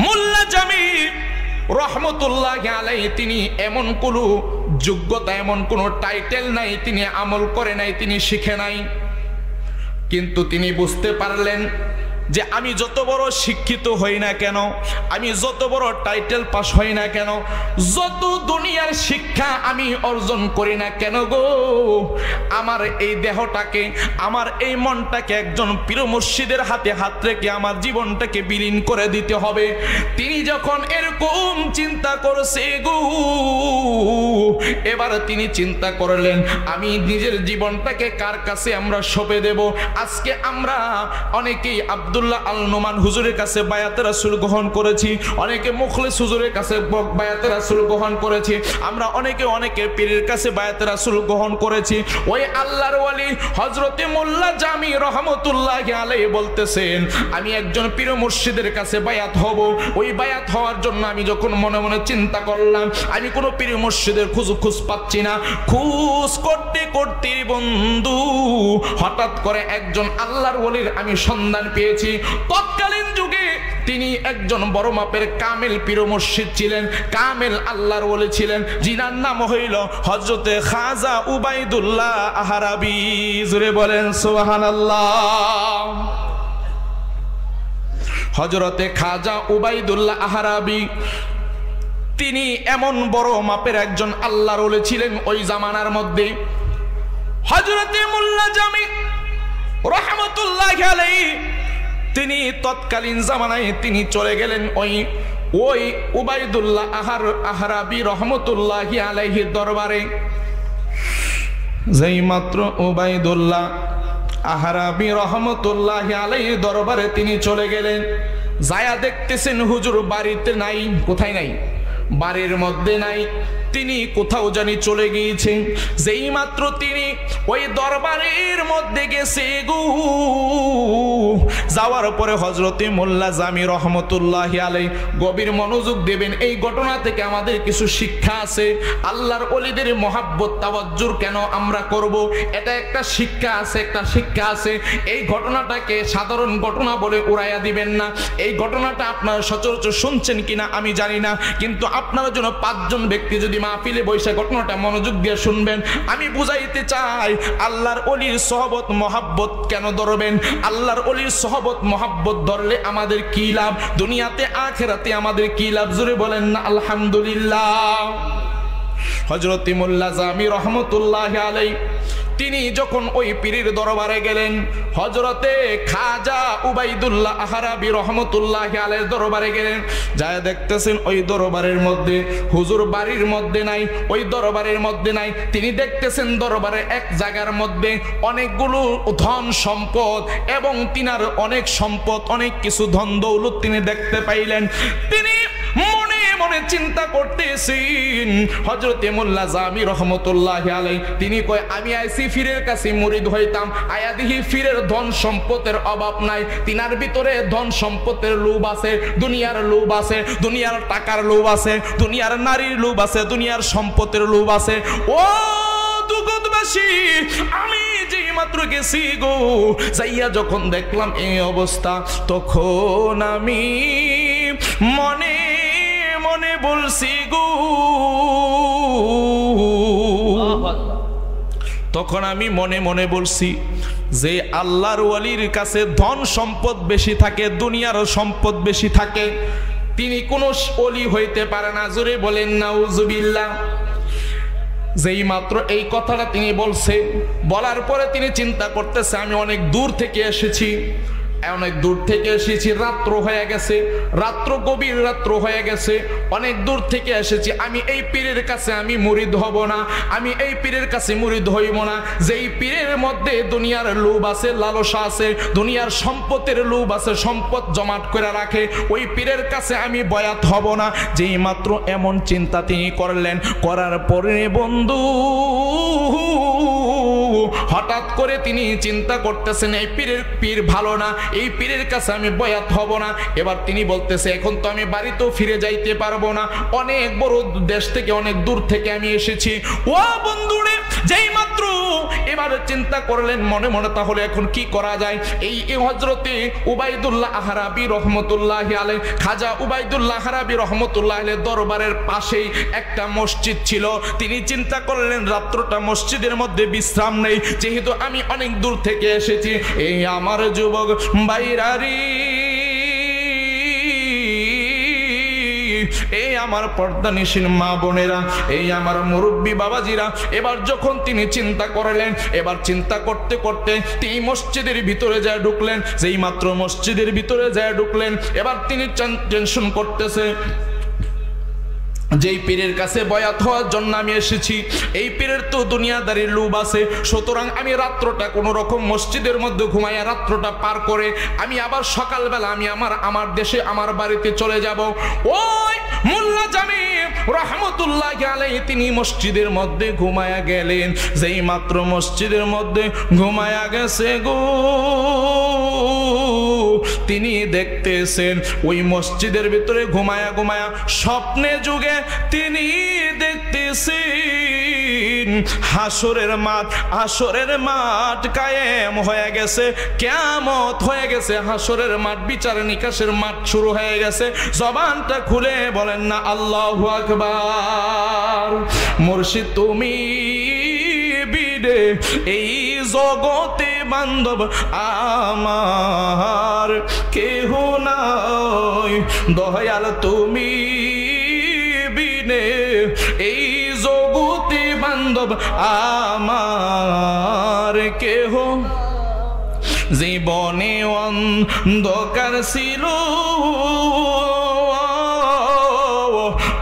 S1: মোল্লা জামি রহমতুল্লাহি আলাইহি, তিনি এমন কোনো যোগ্যতা, এমন কোনো টাইটেল নাই, তিনি আমল করে নাই, তিনি শিখে নাই, কিন্তু তিনি বুঝতে পারলেন যে আমি যত বড় শিক্ষিত হই না কেন, আমি যত বড় টাইটেল পাস হই না কেন, যত দুনিয়ার শিক্ষা আমি অর্জন করি না কেন গো, আমার এই দেহটাকে, আমার এই মনটাকে একজন পীর মুর্শিদের হাতে হাত রেখে আমার জীবনটাকে বিলীন করে দিতে হবে। তিনি যখন এরকম চিন্তা করছে গো, এবার তিনি চিন্তা করলেন আমি নিজের জীবনটাকে কার কাছে আমরা সঁপে দেব। আজকে আমরা অনেকেই আব্দুল্লাহ আল নোমান হুজুরের কাছে বায়াতে রাসূল গ্রহণ করেছি, অনেকে মুখলিস হুজুরের কাছে বায়াতে রাসূল গ্রহণ করেছি, আমরা অনেকে পীরের কাছে বায়াতে রাসূল গ্রহণ করেছি। ওই আল্লাহর ওয়ালি হযরতে মোল্লা জামি রহমতুল্লাহি আলাইহি বলতেছেন আমি একজন পীর মুর্শিদের কাছে বায়াত হব। ওই বায়াত হওয়ার জন্য আমি যখন মনে মনে চিন্তা করলাম আমি কোনো পীর মুর্শিদের খোঁজ পাচ্ছি না, খোঁজ করতে করতে বন্ধু হঠাৎ করে একজন আল্লাহর ওয়ালির আমি সন্ধান পেয়েছি। তৎকালীন যুগে তিনি একজন বড় মাপের কামেল পীর মুর্শিদ ছিলেন, কামেল আল্লাহর ওলি ছিলেন, যিনার নাম হইল হযরতে খাজা উবাইদুল্লাহ আহরাবি। জোরে বলেন সুবহানাল্লাহ। হযরতে খাজা উবাইদুল্লাহ আহরাবি, তিনি এমন বড় মাপের একজন আল্লাহর ওলি ছিলেন ওই জামানার মধ্যে। হযরতে মোল্লা জামি রহমতুল্লাহি আলাইহি, তিনি তৎকালীন জামানায় তিনি চলে গেলেন ওই উবাইদুল্লাহ আহরাবি রহমতুল্লাহি আলাইহি দরবারে। যেই মাত্র উবাইদুল্লাহ আহরাবি রহমতুল্লাহি আলাইহি দরবারে তিনি চলে গেলেন, যায়া দেখতেছেন হুজুর বাড়িতে নাই। কোথায় নাই? বাড়ির মধ্যে নাই, তিনি কোথাও জানি চলে গিয়েছেন। যেই মাত্র তিনি ওই দরবারের মধ্যে গেছে গো, যাওয়ার পরে হযরতে মোল্লা জামি রহমতুল্লাহি আলাইহি, গভীর মনোযোগ দেবেন, এই ঘটনা থেকে আমাদের কিছু শিক্ষা আছে। আল্লাহর ওলিদের মহাব্বত তাওয়াজ্জুর কেন আমরা করব, এটা একটা শিক্ষা আছে, একটা শিক্ষা আছে। এই ঘটনাটাকে সাধারণ ঘটনা বলে উড়াইয়া দিবেন না। এই ঘটনাটা আপনারা সচরাচর শুনছেন কিনা আমি জানি না, কিন্তু আপনার জন্য 5 জন ব্যক্তি যদি মাহফিলে বসে ঘটনাটা মনোযোগ দিয়ে শুনবেন, আমি বুঝাইতে চাই আল্লাহর ওলির সহবত মহাব্বত কেন ধরবেন, আল্লাহর ওলির সহবত মহাব্বত ধরলে আমাদের কি লাভ, দুনিয়াতে আখিরাতে আমাদের কি লাভ। জোরে বলেন না আলহামদুলিল্লাহ। হযরত মোল্লা জামি রহমতুল্লাহি আলাইহি, তিনি যখন ওই পীরের দরবারে গেলেন, হযরতে খাজা উবাইদুল্লাহ আহরাবি রহমতুল্লাহি আলাইহির দরবারে গেলেন, যায় দেখতেছেন ওই দরবারের মধ্যে হুজুর বাড়ির মধ্যে নাই, ওই দরবারের মধ্যে নাই। তিনি দেখতেছেন দরবারে এক জায়গার মধ্যে অনেকগুলো ধন সম্পদ এবং তিনার অনেক সম্পদ, অনেক কিছু ধন দৌলত তিনি দেখতে পাইলেন। তিনি মনে মনে চিন্তা করতেছেন, হযরতে মোল্লা জামি রহমতুল্লাহি আলাইহি তিনি কয় আমি আইছি ফিরের কাছে মুরিদ হইতাম, আয়া দেখি ফিরের ধন সম্পদের অভাব নাই, তিনার ভিতরে ধন সম্পদের লোভ আছে, দুনিয়ার লোভ আছে, দুনিয়ার টাকার লোভ আছে, দুনিয়ার নারীর লোভ আছে, দুনিয়ার সম্পদের লোভ আছে। ও দুগতবাসী, আমি যেই মাত্র গেছি গো, যাইয়া যখন দেখলাম এই অবস্থা, তখন আমি মনে মনে বলছি গো, তখন আমি মনে মনে বলছি যে আল্লাহর ওয়ালির কাছে ধন সম্পদ বেশি থাকে, দুনিয়ার সম্পদ বেশি থাকে, তিনি কোনো ওলি হইতে পারে না। জোরে বলেন নাউজুবিল্লাহ। যেই মাত্র এই কথাটা তিনি বলছে, বলার পরে তিনি চিন্তা করতেছে আমি অনেক দূর থেকে এসেছি, অনেক দূর থেকে এসেছি, রাত্র হয়ে গেছে, রাত্র গভীর রাত্র হয়ে গেছে, অনেক দূর থেকে এসেছি, আমি এই পীরের কাছে আমি মুরিদ হব না, আমি এই পীরের কাছে মুরিদ হইব না। যেই পীরের মধ্যে দুনিয়ার লোভ আছে, লালসা আছে, দুনিয়ার সম্পদের লোভ আছে, সম্পদ জমাট করে রাখে, ওই পীরের কাছে আমি বয়াত হব না। যেই মাত্র এমন চিন্তা তিনি করলেন, করার পরে বন্ধু হঠাৎ করে তিনি চিন্তা করতেছেন এই পীর ভালো না, এই পীরের কাছে আমি বয়াত হব না। এবার তিনি বলতেছে এখন তো আমি বাড়িতেও ফিরে যাইতে পারবো না, অনেক বড় দেশ থেকে অনেক দূর থেকে আমি এসেছি। ও বন্ধুরে, যেই মাত্র এবারে চিন্তা করলেন মনে মনে তাহলে এখন কি করা যায়। এই হযরতে উবাইদুল্লাহ আহরাবি রহমতুল্লাহি আলাইহি, খাজা উবাইদুল্লাহ আহরাবি রহমতুল্লাহি আলাইহি দরবারের পাশেই একটা মসজিদ ছিল। তিনি চিন্তা করলেন রাত্রটা মসজিদের মধ্যে বিশ্রাম নেই, যেহেতু আমি অনেক দূর থেকে এসেছি। এই আমার যুবক ভাইরারি, এই আমার পর্দানিশীন মা বোনেরা, এই আমার মুরব্বী বাবাজিরা, এবার যখন তিনি চিন্তা করলেন, এবার চিন্তা করতে করতে তিনি মসজিদের ভিতরে যায় ঢুকলেন। যেই মাত্র মসজিদের ভিতরে যায় ঢুকলেন, এবার তিনি টেনশন করতেছে, যেই পীরের কাছে বয়াত হওয়ার জন্য আমি এসেছি, এই পীরের তো দুনিয়াদারির লোভ আছে, সুতরাং আমি রাত্রটা কোনো রকম মসজিদের মধ্যে ঘুমাইয়া রাত্রটা পার করে আমি আবার সকালবেলা আমি আমার দেশে আমার বাড়িতে চলে যাব। ওই মোল্লা জামি রহমতুল্লাহি আলাইহি তিনি মসজিদের মধ্যে ঘুমায়া গেলেন। যেই মাত্র মসজিদের মধ্যে ঘুমায়া গেছে গো, তিনি দেখতেছেন ওই মসজিদের ভিতরে ঘুমায়া ঘুমায়া স্বপ্নে যুগে তিনি দেখতেছেন হাসরের মাঠ কায়েম হয়ে গেছে, কিয়ামত হয়ে গেছে, হাসরের মাঠ বিচার নিকাশের মাঠ শুরু হয়ে গেছে। জবানটা খুলে বলেন না আল্লাহু আকবার। মুর্শিদ তুমি বিদে এই জগতে বান্ধব আমার কেহ নাই, দয়াল তুমি বিনে এই জগতে বান্ধব আমার কেহ। জীবনে অন্ধকার ছিল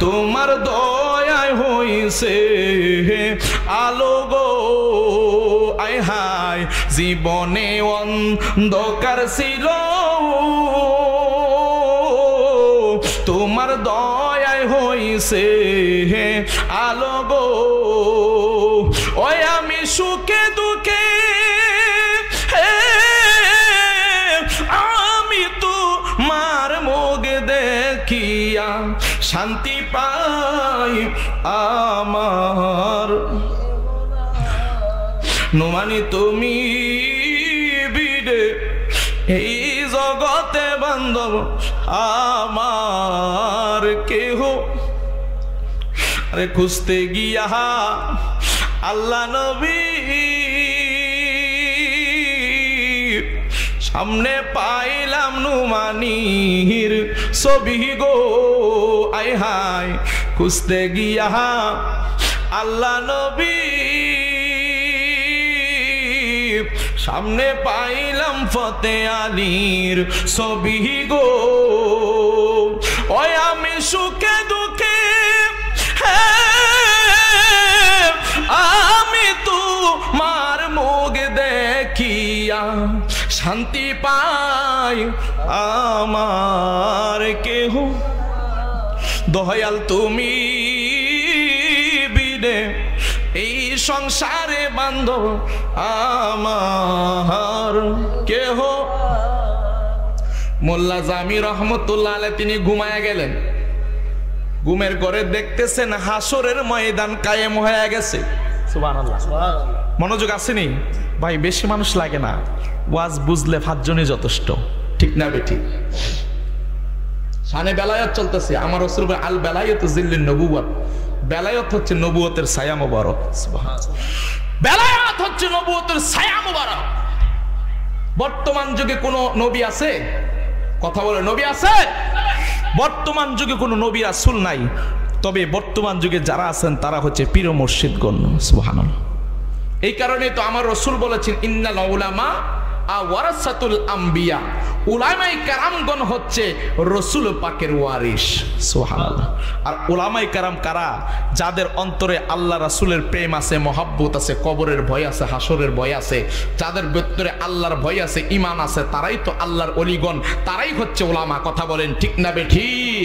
S1: তোমার দয়ায় হইছে আলো গো, আয় হায় জীবনে অন্ধকার ছিল তোমার দয়ায় হইছে আলো গো। ওই আমি সুখে দুঃখে আমি তো মার মুখ দেখিয়া শান্তি পাই আমার, নোমানি তুমি বিদে এই জগতে বান্ধব আমার কেহ। আরে খুঁজতে গিয়া আল্লাহ নবী সামনে পাইলাম নুমানির ছবি গো, আয় হায় খুঁজতে গিয়া আল্লাহ নবী সামনে পাইলাম ফতে আলীর ছবি গো। ওই আমি সুখে দুঃখে আমি তোমার মুখ দেখিয়া শান্তি পাই আমার কেহ, দয়াল তুমি বিনে এই সংসারে বান্ধব আমার কেহ। মোল্লা জামি রহমতুল্লাহ আলাইহি তিনি ঘুমায়া গেলেন, ঘুমের ঘরে দেখতেছেন হাসরের ময়দান কায়েম হয়ে গেছে। সুবহানাল্লাহ, মনোযোগ আসেনি ভাই? বেশি মানুষ লাগে না, ওয়াজ বুঝলে 5 জনই যথেষ্ট, ঠিক না বেঠিক? শানে বেলায়াত চলতেছে, আমার রাসূল বলেন আল বেলায়াতু জিল্লুন নবুওয়াত, বেলায়াত হচ্ছে নবুয়তের ছায়া মোবারক। সুবহানাল্লাহ, বেলায়াত হচ্ছে নবুয়তের ছায়া মোবারক। বর্তমান যুগে কোন নবী আছে? কথা বলে, নবী আছে? বর্তমান যুগে কোনো নবী রাসূল নাই, তবে বর্তমান যুগে যারা আছেন তারা হচ্ছে পীর ও মুর্শিদগণ। সুবহানাল্লাহ, এই কারণে তো আমার রাসূল বলেছেন ইন্নাল উলামা ওয়ারাসাতুল আম্বিয়া, উলামায়ে কেরামগণ হচ্ছে রাসূল পাকের ওয়ারিস। সুবহানাল্লাহ। আর উলামায়ে কেরাম কারা? যাদের অন্তরে আল্লাহ রাসূলের প্রেম আছে, মহব্বত আছে, কবরের ভয় আছে, হাসরের ভয় আছে, যাদের ভিতরে আল্লাহর ভয় আছে, ঈমান আছে, তারাই তো আল্লাহর ওলিগণ, তারাই হচ্ছে উলামা। কথা বলেন ঠিক না বেঠিক?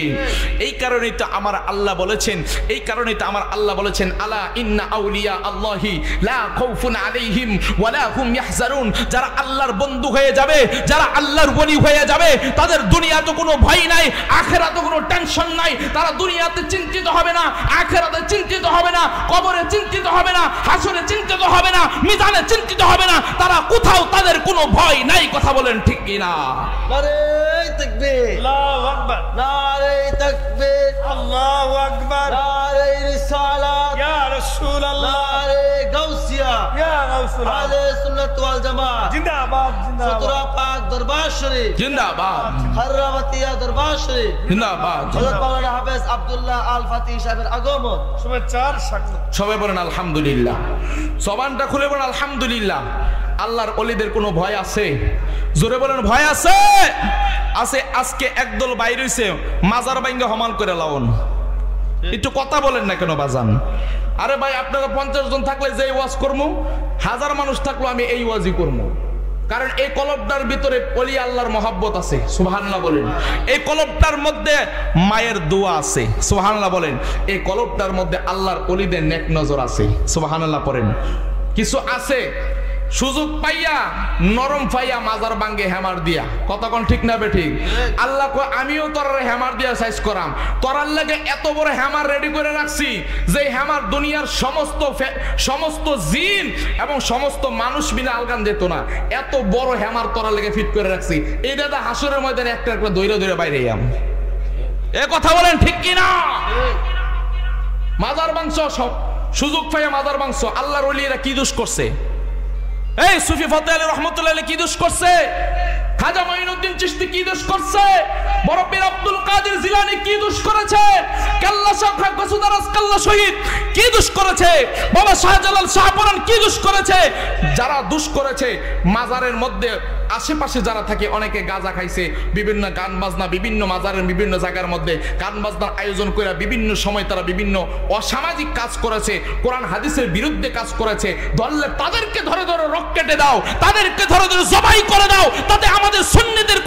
S1: এই কারণেই তো আমার আল্লাহ বলেছেন, এই কারণেই তো আমার আল্লাহ বলেছেন, আলা ইন্না আউলিয়া আল্লাহি লা খাউফুন আলাইহিম ওয়া লা হুম ইয়াহজানুন। যারা আল্লাহর বন্ধু হয়ে যাবে, যারা আল্লাহর ওলি হয়ে যাবে, তাদের দুনিয়াতে কোনো ভয় নাই, আখিরাতে কোনো টেনশন নাই। তারা দুনিয়াতে চিন্তিত হবে না, আখিরাতে চিন্তিত হবে না, কবরে চিন্তিত হবে না, হাসরে চিন্তিত হবে না, মিজানে চিন্তিত হবে না। তারা কোথাও তাদের কোনো ভয় নাই। কথা বলেন ঠিক কি না?
S2: নারে তাকবীর,
S3: আল্লাহু আকবার,
S2: নারে তাকবীর,
S3: আল্লাহু আকবার,
S2: নারে রিসালাত,
S3: ইয়া রাসূলুল্লাহ,
S2: নারে গাউসিয়া,
S3: ইয়া রাসূলুল্লাহ,
S2: আহলে সুন্নাত ওয়াল জামাত
S3: জিন্দাবাদ, জিন্দাবাদ,
S2: সুতরা পাক দরবার শরীফ
S1: জিন্দাবাদ,
S2: হররামতিয়া দরবার শরীফ
S1: জিন্দাবাদ।
S2: হযরত মাওলানা হাফেজ আব্দুল্লাহ আল ফাতিহ সাহেবের আগমন।
S3: শুভেচ্ছার স্বাগত।
S1: সবাই বলেন আলহামদুলিল্লাহ, জবানটা খুলে বলেন আলহামদুলিল্লাহ। আল্লাহর ওলিদের কোনো ভয় আছে? জোরে বলেন ভয় আছে? আছে। আজকে একদল বাইরে হইছে মাজার ভাঙ্গা হমাল করে লাউন। একটু কথা বলেন না কেন বাজান? আরে ভাই, আপনারা 50 জন থাকলে যে ওয়াজ করবো, 1000 মানুষ থাকলো আমি এই ওয়াজই করবো। কারণ এই কলবটার ভিতরে ওলি আল্লাহর মহব্বত আছে। সুবহানাল্লাহ বলেন। এই কলবটার মধ্যে মায়ের দোয়া আছে। সুবহানাল্লাহ বলেন। এই কলবটার মধ্যে আল্লাহর ওলিদের নেক নজর আছে। সুবহানাল্লাহ পড়েন। কিছু আছে সুযোগ পাইয়া নরম পাইয়া মাজার ভাঙ্গে হেমার দিয়া। কথা কোন ঠিক না বে ঠিক? আল্লাহ কয় আমিও তোর হেমার দিয়া সাইজ করাম। তোরার লাগে এত বড় হেমার রেডি করে রাখছি যে হেমার দুনিয়ার সমস্ত জিন এবং সমস্ত মানুষ মিলে আলগান যেত না। এত বড় হেমার তোরার লাগে ফিট করে রাখছি। এই দাদা হাসরের ময়দানে একটা একটা দৈরে দৈরে বাইরে আম। এ কথা বলেন ঠিক কি না? মাজার মাংস সব সুযোগ পাইয়া মাজার মাংস। আল্লাহর ওলিরা কি দোষ করছে? এই সুফি ফতেহ আলী রহমতুল্লাহ কি দোষ করছে? খাজা মাইনুদ্দিন চিশতি কি দোষ করছে? বড় পীর আব্দুল কাদের জিলানী কি দোষ করেছে? কাল্লা শাহ গসুদারাস কাল্লা শহীদ কি দোষ করেছে? বাবা শাহজালাল শাহপরান কি দোষ করেছে? যারা দোষ করেছে মাজারের মধ্যে আশেপাশে যারা থাকে, অনেকে গাঁজা খাইছে, বিভিন্ন গান বাজনা, বিভিন্ন মাজারের বিভিন্ন জায়গার মধ্যে গান বাজনার আয়োজন করে বিভিন্ন সময় তারা বিভিন্ন অসামাজিক কাজ করেছে, কোরআন হাদিসের বিরুদ্ধে কাজ করেছে। ধরলে তাদেরকে ধরে ধরে রক কেটে দাও, তাদেরকে ধরে ধরে জবাই করে দাও, তাতে আমাদের সুন্নিদের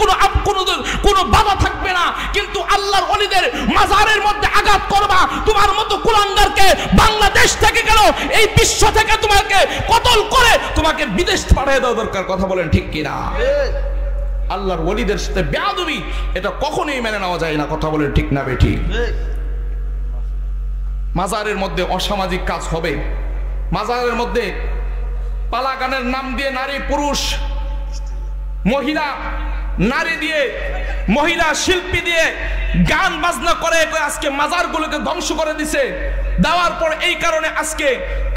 S1: কোনো বাধা থাকবে না। কিন্তু আল্লাহর ওলিদের মাজারের মধ্যে আঘাত করবা, তোমার মতো কুলাঙ্গারকে বাংলাদেশ থেকে কেন এই বিশ্ব থেকে তোমাকে কতল করে তোমাকে বিদেশ পাঠিয়ে দেওয়া দরকার। কথা বলেন ঠিক কিনা? আল্লাহর ওলিদের সাথে বেয়াদবি এটা কখনোই মেনে নেওয়া যায় না। কথা বলেন ঠিক না বেঠিক? মাজারের মধ্যে অসামাজিক কাজ হবে, মাজারের মধ্যে পালা গানের নাম দিয়ে নারী পুরুষ, মহিলা নারী দিয়ে, মহিলা শিল্পী দিয়ে গান বাজনা করে আজকে মাজারগুলোকে ধ্বংস করে দিছে। দেওয়ার পর এই কারণে আজকে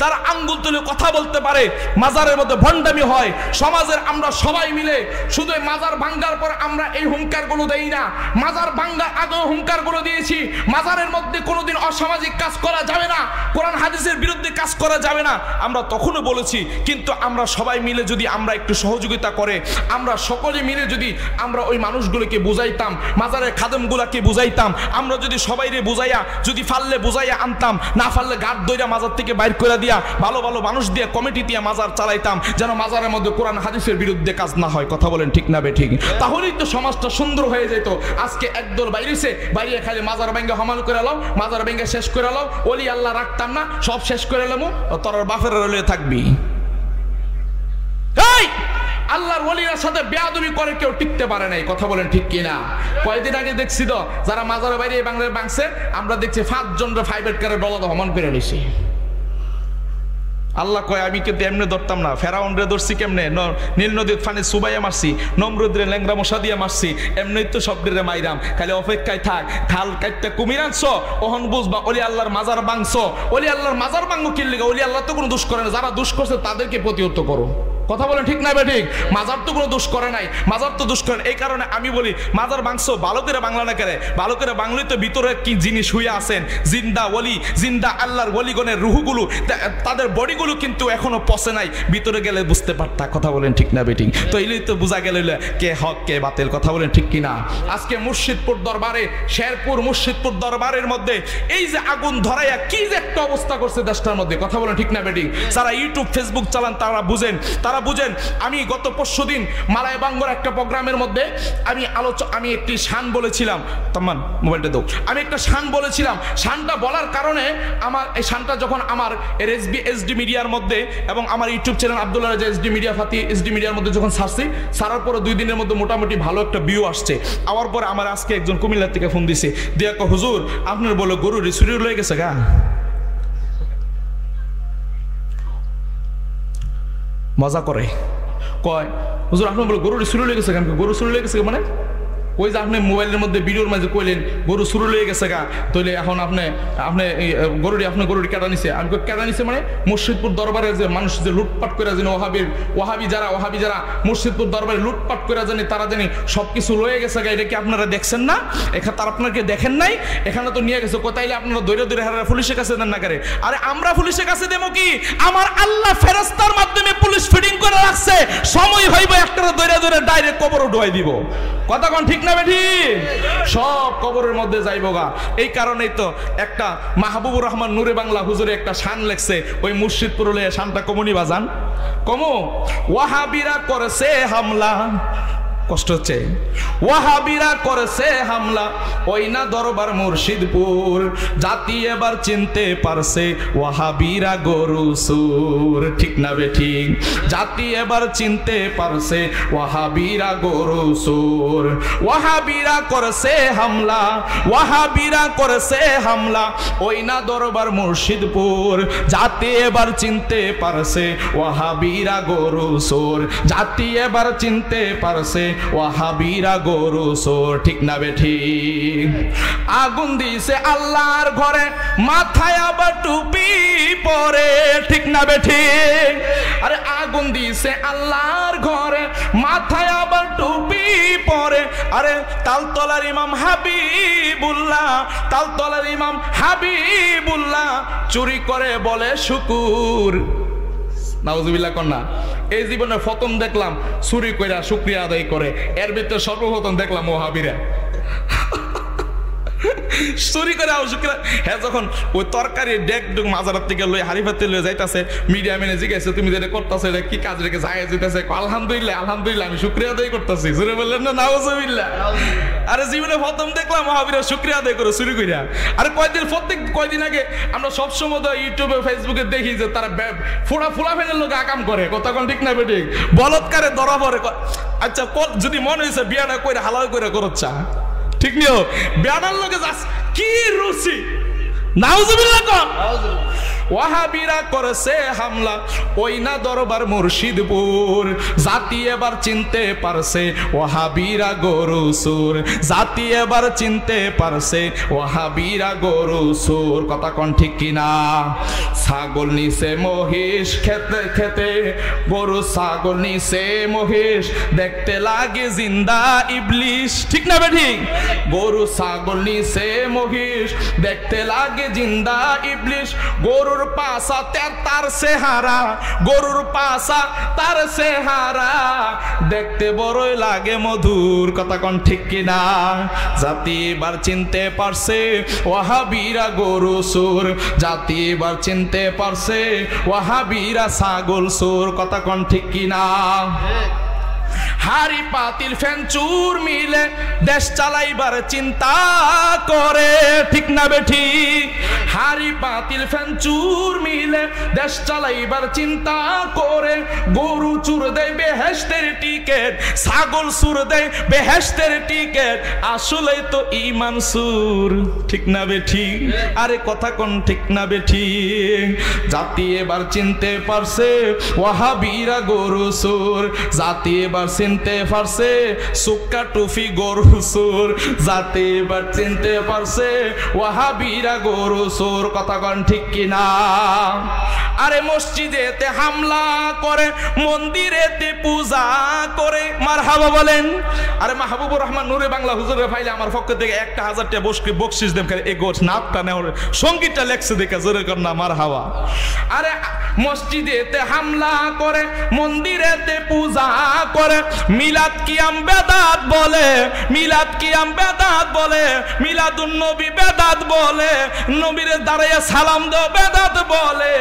S1: তারা আঙ্গুল তুলে কথা বলতে পারে, মাজারের মধ্যে ভণ্ডামি হয়। সমাজের আমরা সবাই মিলে শুধু মাজার ভাঙ্গার পর আমরা এই হুঙ্কারগুলো দেই না, মাজার ভাঙ্গার আগেও হুঙ্কারগুলো দিয়েছি। মাজারের মধ্যে কোনোদিন অসামাজিক কাজ করা যাবে না, কোরআন হাদিসের বিরুদ্ধে কাজ করা যাবে না, আমরা তখনও বলেছি। কিন্তু আমরা সবাই মিলে যদি আমরা একটু সহযোগিতা করে, আমরা সকলে মিলে যদি আমরা ওই মানুষগুলোকে বুঝাইতাম, মাজারের খাদেমগুলাকে বুঝাইতাম, আমরা যদি সবাইরে বুঝাইয়া, যদি ফাললে বুঝাইয়া আনতাম, না ফাললে গাড় দইরা মাজার থেকে বাইর করে দিয়া ভালো ভালো মানুষ দিয়ে কমিটি দিয়ে মাজার চালাইতাম, যেন মাজারের মধ্যে কোরআন হাদিসের বিরুদ্ধে কাজ না হয়। কথা বলেন ঠিক না বেঠিক? তাহলেই তো সমাজটা সুন্দর হয়ে যেত। আজকে একদল বাইরেছে, বাইরে খালি মাজার ভেঙ্গে হমাল করে এলাও, মাজার ভেঙ্গে শেষ করে এলাও, ওলি আল্লাহ রাখতাম না, সব শেষ করে এলাম, তোর বাপের রলে থাকবি। আল্লাহর ওলির সাথে বেয়াদবি করে কেউ টিকতে পারে নাই। কথা বলেন ঠিক কিনা? কয়েকদিন আগে দেখছি তো যারা মাজারের বাইরে বাংলার বাংছে, আমরা দেখছি 5 জনের 5 কারে ডলাতে হমান করে নিছি। আল্লাহ কয় আমি কিন্তু এমনি ধরতাম না, ফেরাউন রে ধরছি কেমনে, নীল নদীর ফানে সুবাইয়া মারছি, নমরুদ রে ল্যাংরা মশা দিয়ে মারছি, এমনি তো সব রে মাইরাম। খালি অপেক্ষায় থাক, খাল কাটতে কুমির আনছো, ওহন বুঝবা ওলি আল্লাহর মাজার ভাঙছো। ওলি আল্লাহর মাজার ভাঙবো কি লিগা? ওলি আল্লাহ তো কোনো দোষ করে না, যারা দোষ করছে তাদেরকে প্রতিহত করো। কথা বলেন ঠিক না বেঠিক? মাজার তো কোনো দোষ করে নাই, মাজার তো দোষ করে। এই কারণে আমি বলি মাজার ভাঙছো, ভালো করে বাংলা না করে, ভালো করে বাংলায় তো ভিতরে কি জিনিস শুয়ে আছেন, জিন্দা ওলি, জিন্দা আল্লাহর ওলিগণের রুহগুলো, তাদের বডিগুলো কিন্তু এখনো পচে নাই, ভিতরে গেলে বুঝতে পারতা। কথা বলেন ঠিক না বেঠিক? তো এইলেই তো বোঝা গেল কে হক কে বাতিল। কথা বলেন ঠিক কিনা? আজকে মুর্শিদপুর দরবারে, শেরপুর মুর্শিদপুর দরবারের মধ্যে এই যে আগুন ধরাইয়া কি যে একটা অবস্থা করছে দেশটার মধ্যে। কথা বলেন ঠিক না বেঠিক? যারা ইউটিউব ফেসবুক চালান তারা বুঝেন, তারা যারা বুঝেন, আমি গত পরশুদিন মালায়বাঙ্গর একটা প্রোগ্রামের মধ্যে আমি একটি শান বলেছিলাম, তামান মোবাইলটা দাও, আমি একটা শান বলেছিলাম। শানটা বলার কারণে আমার এই শানটা যখন আমার এসডি মিডিয়ার মধ্যে এবং আমার ইউটিউব চ্যানেল আব্দুল্লাহ রাজা এসডি মিডিয়া ফাতি এসডি মিডিয়ার মধ্যে যখন ছাড়ছি, ছাড়ার পরে 2 দিনের মধ্যে মোটামুটি ভালো একটা ভিউ আসছে। আবার পরে আমার আজকে একজন কুমিল্লার থেকে ফোন দিছে, দিয়ে হুজুর আপনার বলে গরু রিসুরি লয়ে গেছে গা। মজা করে, কয় হুজুর আপনার বলে গরু চুরি লেগে গেছে কেন? গরু চুরি লেগে গেছে মানে ওই যে আপনি মোবাইলের মধ্যে ভিডিওর মাঝে কইলেন গরু চুরি লেগে গেছে গা, তাহলে এখন আপনি গরুটি কেটা নিছে। আমি কেটা নিছে মানে মুর্শিদপুর দরবারে যে মানুষ যে লুটপাট করে জানি ওহাবি যারা মুর্শিদপুর দরবারে লুটপাট করে জানি তারা জানি সবকিছু লয়ে গেছে গা। এটা কি আপনারা দেখছেন না? এখানে তার আপনাকে দেখেন নাই? এখানে তো নিয়ে গেছে কোথাইলে আপনারা দৌড়ে হারা পুলিশের কাছে দেন না করে। আরে আমরা পুলিশের কাছে দেবো কি? আমার আল্লাহ ফেরেশতার মাধ্যমে পুলিশ ফিডিং করে রাখছে, সময় হইব একটা দৌড়ে ডাইরেক্ট কবরে ঢুকাই দিব। কথা কোন ঠিক না বেঠি? সব কবরের মধ্যে যাইব গা। এই কারণেই তো একটা মাহবুবুর রহমান নূরে বাংলা হুজুরে একটা শান লেখছে, ওই মুর্শিদপুর লয়ে শানটা কমনি বাজান কমো। ওয়াহাবিরা করেছে হামলা, কষ্ট হচ্ছে, ওয়াহাবিরা করেছে হামলা, ওই না দরবার মুর্শিদপুর, জাতি এবার চিনতে পারছে ওয়াহাবিরা গরু সুর। ঠিক না বেঠিক? জাতি এবার চিনতে পারছে ওয়াহাবিরা গরু সুর। ওয়াহাবিরা করেছে হামলা, ওয়াহাবিরা করেছে হামলা, ওই না দরবার মুর্শিদপুর, জাতি এবার চিনতে পারছে ওয়াহাবিরা গরু সুর। জাতি এবার চিনতে পারছে ওয়াহাবিরা গরু সোর। ঠিক না বেঠিক? আগুন দিছে আল্লাহর ঘরে, মাথায় আবার টুপি পরে। ঠিক না বেঠিক? আরে আগুন দিছে আল্লাহর ঘরে, মাথায় আবার টুপি পরে। আরে তালতলার ইমাম হাবিবুল্লাহ, তালতলার ইমাম হাবিবুল্লাহ চুরি করে বলে শুকুর। নাউজুবিল্লাহ কন্যা। এই জীবনে প্রথম দেখলাম চুরি কইরা শুকরিয়া আদায় করে, এর ভিতরে সর্বপ্রথম দেখলাম ওয়াহাবিরা চুরি করে শুকরিয়া। হ্যাঁ, যখন ওই তরকারি ডেক ডুক মাজারাত থেকে লই হারিফাতে লয়ে যাইতাছে, মিডিয়া মেনে জিজ্ঞাসা তুমি যেটা করতেছো এটা কি কাজ রেখে যায় যেতেছে? আলহামদুলিল্লাহ আলহামদুলিল্লাহ আমি শুকরিয়া আদায় করতেছি। জোরে বললেন না নাউজুবিল্লাহ? আরে জীবনে প্রথম দেখলাম ওয়াহাবিরা শুকরিয়া আদায় করে চুরি কইরা। আরে কয়দিন আগে আমরা সবসময় ইউটিউবে ফেসবুকে দেখি যে তারা ফুলা ফেনের লোক আকাম করে। কথা কোন ঠিক না বেঠিক? বলৎকারে ধরা পড়ে। আচ্ছা যদি মনে হয়েছে বিয়াটা কইরা হালাল করে করছা, ঠিক নিও বিয়াটার লোকে যাস কি রুচি। নাউজুবিল্লাহ কর। ওয়াহাবিরা করেছে হামলা, ওই না দরবার মুর্শিদপুর, জাতি এবার চিনতে পারছে ওয়াহাবিরা গরু সুর। জাতি এবার চিনতে পারছে ওয়াহাবিরা গরু সুর। কথা কোন ঠিক কিনা? ছাগল নিছে মহিষ খেতে খেতে, গরু ছাগল নিছে মহিষ, দেখতে লাগে জিন্দা ইবলিশ। ঠিক না বেঠিক? গরু ছাগল নিছে মহিষ, দেখতে লাগে জিন্দা ইবলিশ। গরুর পাশা তার চেহারা, গরুর পাশা তার চেহারা, দেখতে বড়ই লাগে মধুর। কথা কোন ঠিক কিনা? জাতি এবার চিনতে পারছে ওয়াহাবিরা গরু সুর, জাতি এবার চিনতে পারছে ওয়াহাবিরা ছাগল সুর। কথা কোন ঠিক কিনা? হারি পাতিল ফেঞ্চুর মিলে দেশ চালাইবার চিন্তা করে। ঠিক না বেঠিক? হারি পাতিল ফেঞ্চুর মিলে দেশ চালাইবার চিন্তা করে। গরু চুর দেয় বেহেশতের টিকেট, ছাগল চুর দেয় বেহেশতের টিকেট, আসলেই তো ইমান সুর। ঠিক না বেঠিক? আরে কথা কোন ঠিক না বেঠিক? জাতি এবার চিনতে পারছে ওয়াহাবিরা গরু সুর, জাতি এবার চিনতে পারছে সুক্কা টুফি গরু সুর, জাতি এবার চিনতে পারছে ওয়াহাবিরা গরু সুর। কথা কোন ঠিক কিনা? আরে মসজিদেতে হামলা করে, মন্দিরেতে পূজা করে। মারহাবা বলেন। আরে মাহবুবুর রহমান নূরে বাংলা হুজুরের ফাইলে আমার পক্ষ থেকে 1000 টাকা বকশিস দেন। এই গোছ নাপটা নেওয়ার সঙ্গীতটা লেখছে দেখে জোরে কর না মারহাবা। আরে মসজিদেতে হামলা করে, মন্দিরেতে পূজা করে, মিলাদ কিয়াম বেদাত বলে, মিলাদ কিয়াম বেদাত বলে, মিলাদুন নবী বেদাত বলে, নবীর দাঁড়াইয়া সালাম দাও বেদাত বলে।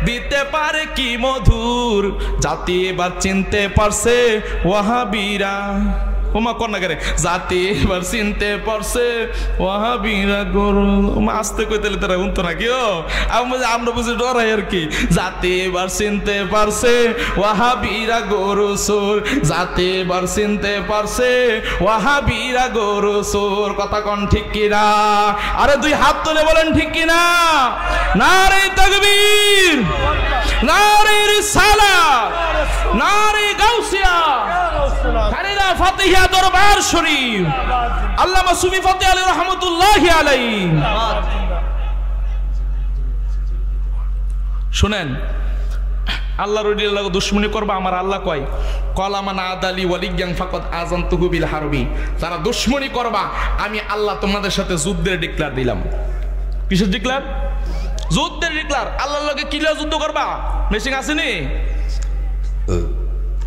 S1: দিতে পারে কি মধুর, জাতি এবার চিনতে পারছে ওয়াহাবিরা। ওমা কন্যা করে জাতি এবার চিনতে পারছে ওয়াহাবিরা গরু। আসতে কই তাহলে তারা উনতো না কিও, আমরা বুঝি ডরাই আর কি। জাতি এবার চিনতে পারছে ওয়াহাবিরা গরু চোর, জাতি এবার চিনতে পারছে ওয়াহাবিরা গরু চোর। কথা কন ঠিক কিনা? আরে দুই হাত তুলে বলেন ঠিক কিনা? নারে তাকবীর, নারে রিসালাত, নারে গাউসিয়া, খালিদা ফাতিহা দরবার শরীফ, আল্লামা সুফি ফতেহ আলী রহমতুল্লাহি আলাইহি। শুনেন, আল্লাহর ওলির লাগে দুশমনি করবা, আমার আল্লাহ কয় কলামান আদালি ওয়ালিয়ান ফাকাদ আযানতুহু বিল হারবি। যারা দুশমনি করবা আমি আল্লাহ তোমাদের সাথে যুদ্ধের ডিক্লার দিলাম। কিসের ডিক্লার? যুদ্ধের ডিক্লার। আল্লাহর লগে কি লইয়া যুদ্ধ করবা? মেশিন আসেনি?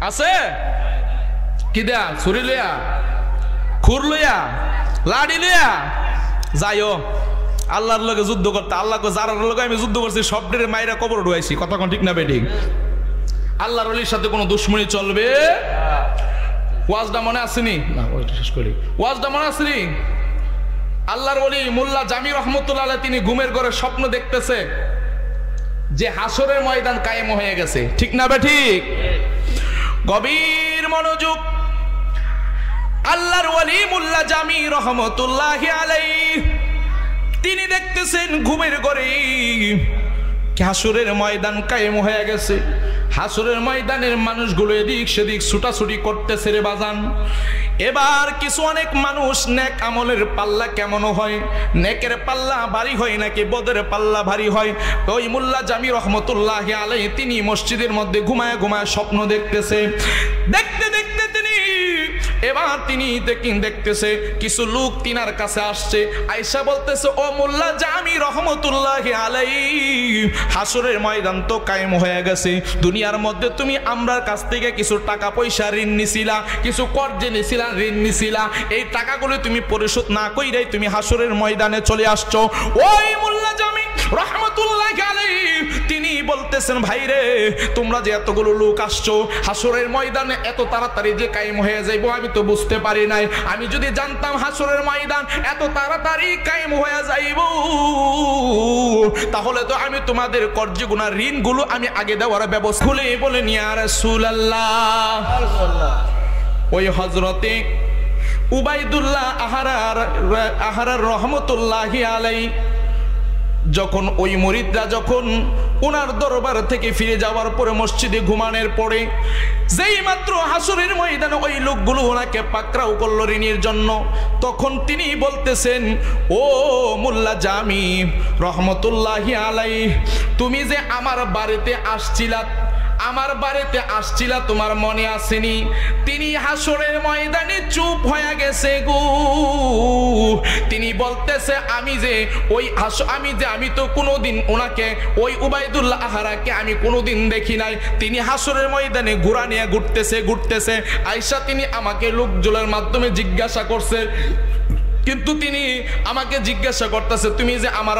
S1: আছে? কি দেয়া? ছুরি লইয়া, খুর লইয়া, লাড়ি লইয়া যাইও আল্লাহর লগে যুদ্ধ করতে। আল্লাহকে যার লগে আমি যুদ্ধ করছি সবডের মাইরা কবর ঢুকাইছি। কথা কোন ঠিক না বেঠিক? আল্লাহর ওলির সাথে কোনো দুশমনি চলবে? ওয়াজটা মনে আসেনি? না ওইটা শেষ করি। ওয়াজটা মনে আসেনি? আল্লাহর ওলি মোল্লা জামি রহমতুল্লাহ আলাইহি তিনি ঘুমের ঘরে স্বপ্ন দেখতেছে যে হাসরের ময়দান কায়েম হয়ে গেছে। ঠিক না বেঠিক? গভীর মনোযোগ। আল্লাহর ওলি মোল্লা জামি রহমতুল্লাহি আলাইহি তিনি দেখতেছেন ঘুমের ঘরে হাসরের ময়দান কায়েম হয়ে গেছে। হাসরের ময়দানের মানুষগুলো এদিক সেদিক ছুটাছুটি করতেছে রে বাজান। এবার কিছু অনেক মানুষ নেক আমলের পাল্লা কেমন হয়, নেকের পাল্লা ভারী হয় নাকি বদের পাল্লা ভারী হয়, ওই মোল্লা জামি রহমতুল্লাহি আলাইহি তিনি মসজিদের মধ্যে ঘুমায় ঘুমায় স্বপ্ন দেখতেছে। দেখতে দেখতে তিনি এবার তিনি দেখতেছে কিছু লোক তিনার কাছে আসছে, আয়েশা বলতেছে ও মোল্লা জামি রহমতুল্লাহি আলাইহি হাসরের ময়দান তো কায়েম হয়ে গেছে। দুনিয়ার মধ্যে তুমি আমরার কাছ থেকে কিছু টাকা পয়সা ঋণ নিছিলা, কিছু কর্জে নিছিলা, ঋণ নিছিলা, এই টাকাগুলো তুমি পরিশোধ না কইরাই তুমি হাসরের ময়দানে চলে আসছো। ওই মোল্লা জামি রহমতুল্লাহি আলাইহি তিনি বলতেছেন ভাইরে তোমরা যে এতগুলো লোক আসছো হাসরের ময়দানে এত তাড়াতাড়ি যে কায়েম হয়ে যাইবো আমি তো বুঝতে পারি নাই। আমি যদি জানতাম হাসরের ময়দান এত তাড়াতাড়ি কায়েম হয়ে যাইবো তাহলে তো আমি তোমাদের কর্জ গুনাহ ঋণগুলো আমি আগে দেওয়ার ব্যবস্থা খুলে বলেন ইয়া রাসূলুল্লাহ। ওই হযরতে উবাইদুল্লাহ আহরার রহমতুল্লাহি আলাইহি যখন ওই মুরিদরা যখন ওনার দরবার থেকে ফিরে যাওয়ার পরে মসজিদে ঘুমানোর পরে যেই মাত্র হাসরের ময়দানে ওই লোকগুলো ওনাকে পাকড়াও করলো ঋণের জন্য, তখন তিনি বলতেছেন ও মোল্লা জামি রহমতুল্লাহি আলাইহি তুমি যে আমার বাড়িতে আসছিলা তোমার মনে আসেনি? তিনি হাসরের ময়দানে চুপ হয়ে গেছে গো। তিনি বলতেছে আমি তো কোনোদিন ওনাকে ওই উবাইদুল্লাহ আহারাকে আমি কোনোদিন দেখি নাই। তিনি হাসরের ময়দানে ঘোড়া নিয়ে ঘুরতেছে। আয়েশা তিনি আমাকে লোকজনের মাধ্যমে জিজ্ঞাসা করছে, কিন্তু তিনি আমাকে জিজ্ঞাসা করতেছে তুমি যে আমার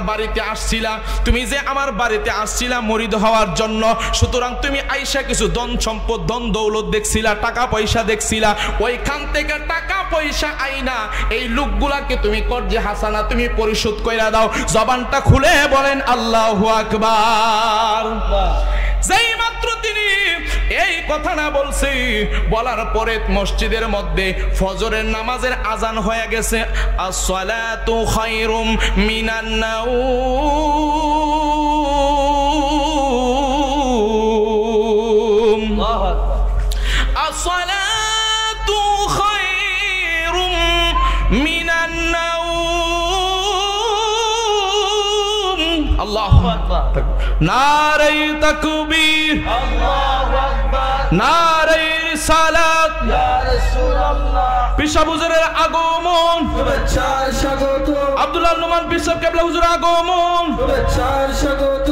S1: বাড়িতে আসছিলা মুরিদ হওয়ার জন্য, সুতরাং তুমি আয়েশা কিছু ধন সম্পদ ধন দৌলত দেখছিলা, টাকা পয়সা দেখছিলা, ওইখান থেকে টাকা পয়সা আইনা এই লোকগুলাকে তুমি কর্জে হাসানা তুমি পরিশোধ কইরা দাও। জবানটা খুলে বলেন আল্লাহু আকবার। যেই মাত্র তিনি এই কথাটা বলছি বলার পরে মসজিদের মধ্যে ফজরের নামাজের আজান হয়ে গেছে। আসসালাতু খায়রুম মিনান নাওম, আসসালাতু খায়রুম মিনান নাওম। আল্লাহু আকবার। নারে তাকবীর, আল্লাহু আকবার। নারে রিসালাত, ইয়া রাসূলুল্লাহ। পিসা হুজুরের আগমন, শুভেচ্ছা স্বাগত। আব্দুল্লাহ নুমান পিসা কেবলা হুজুরের আগমন, শুভেচ্ছা স্বাগত।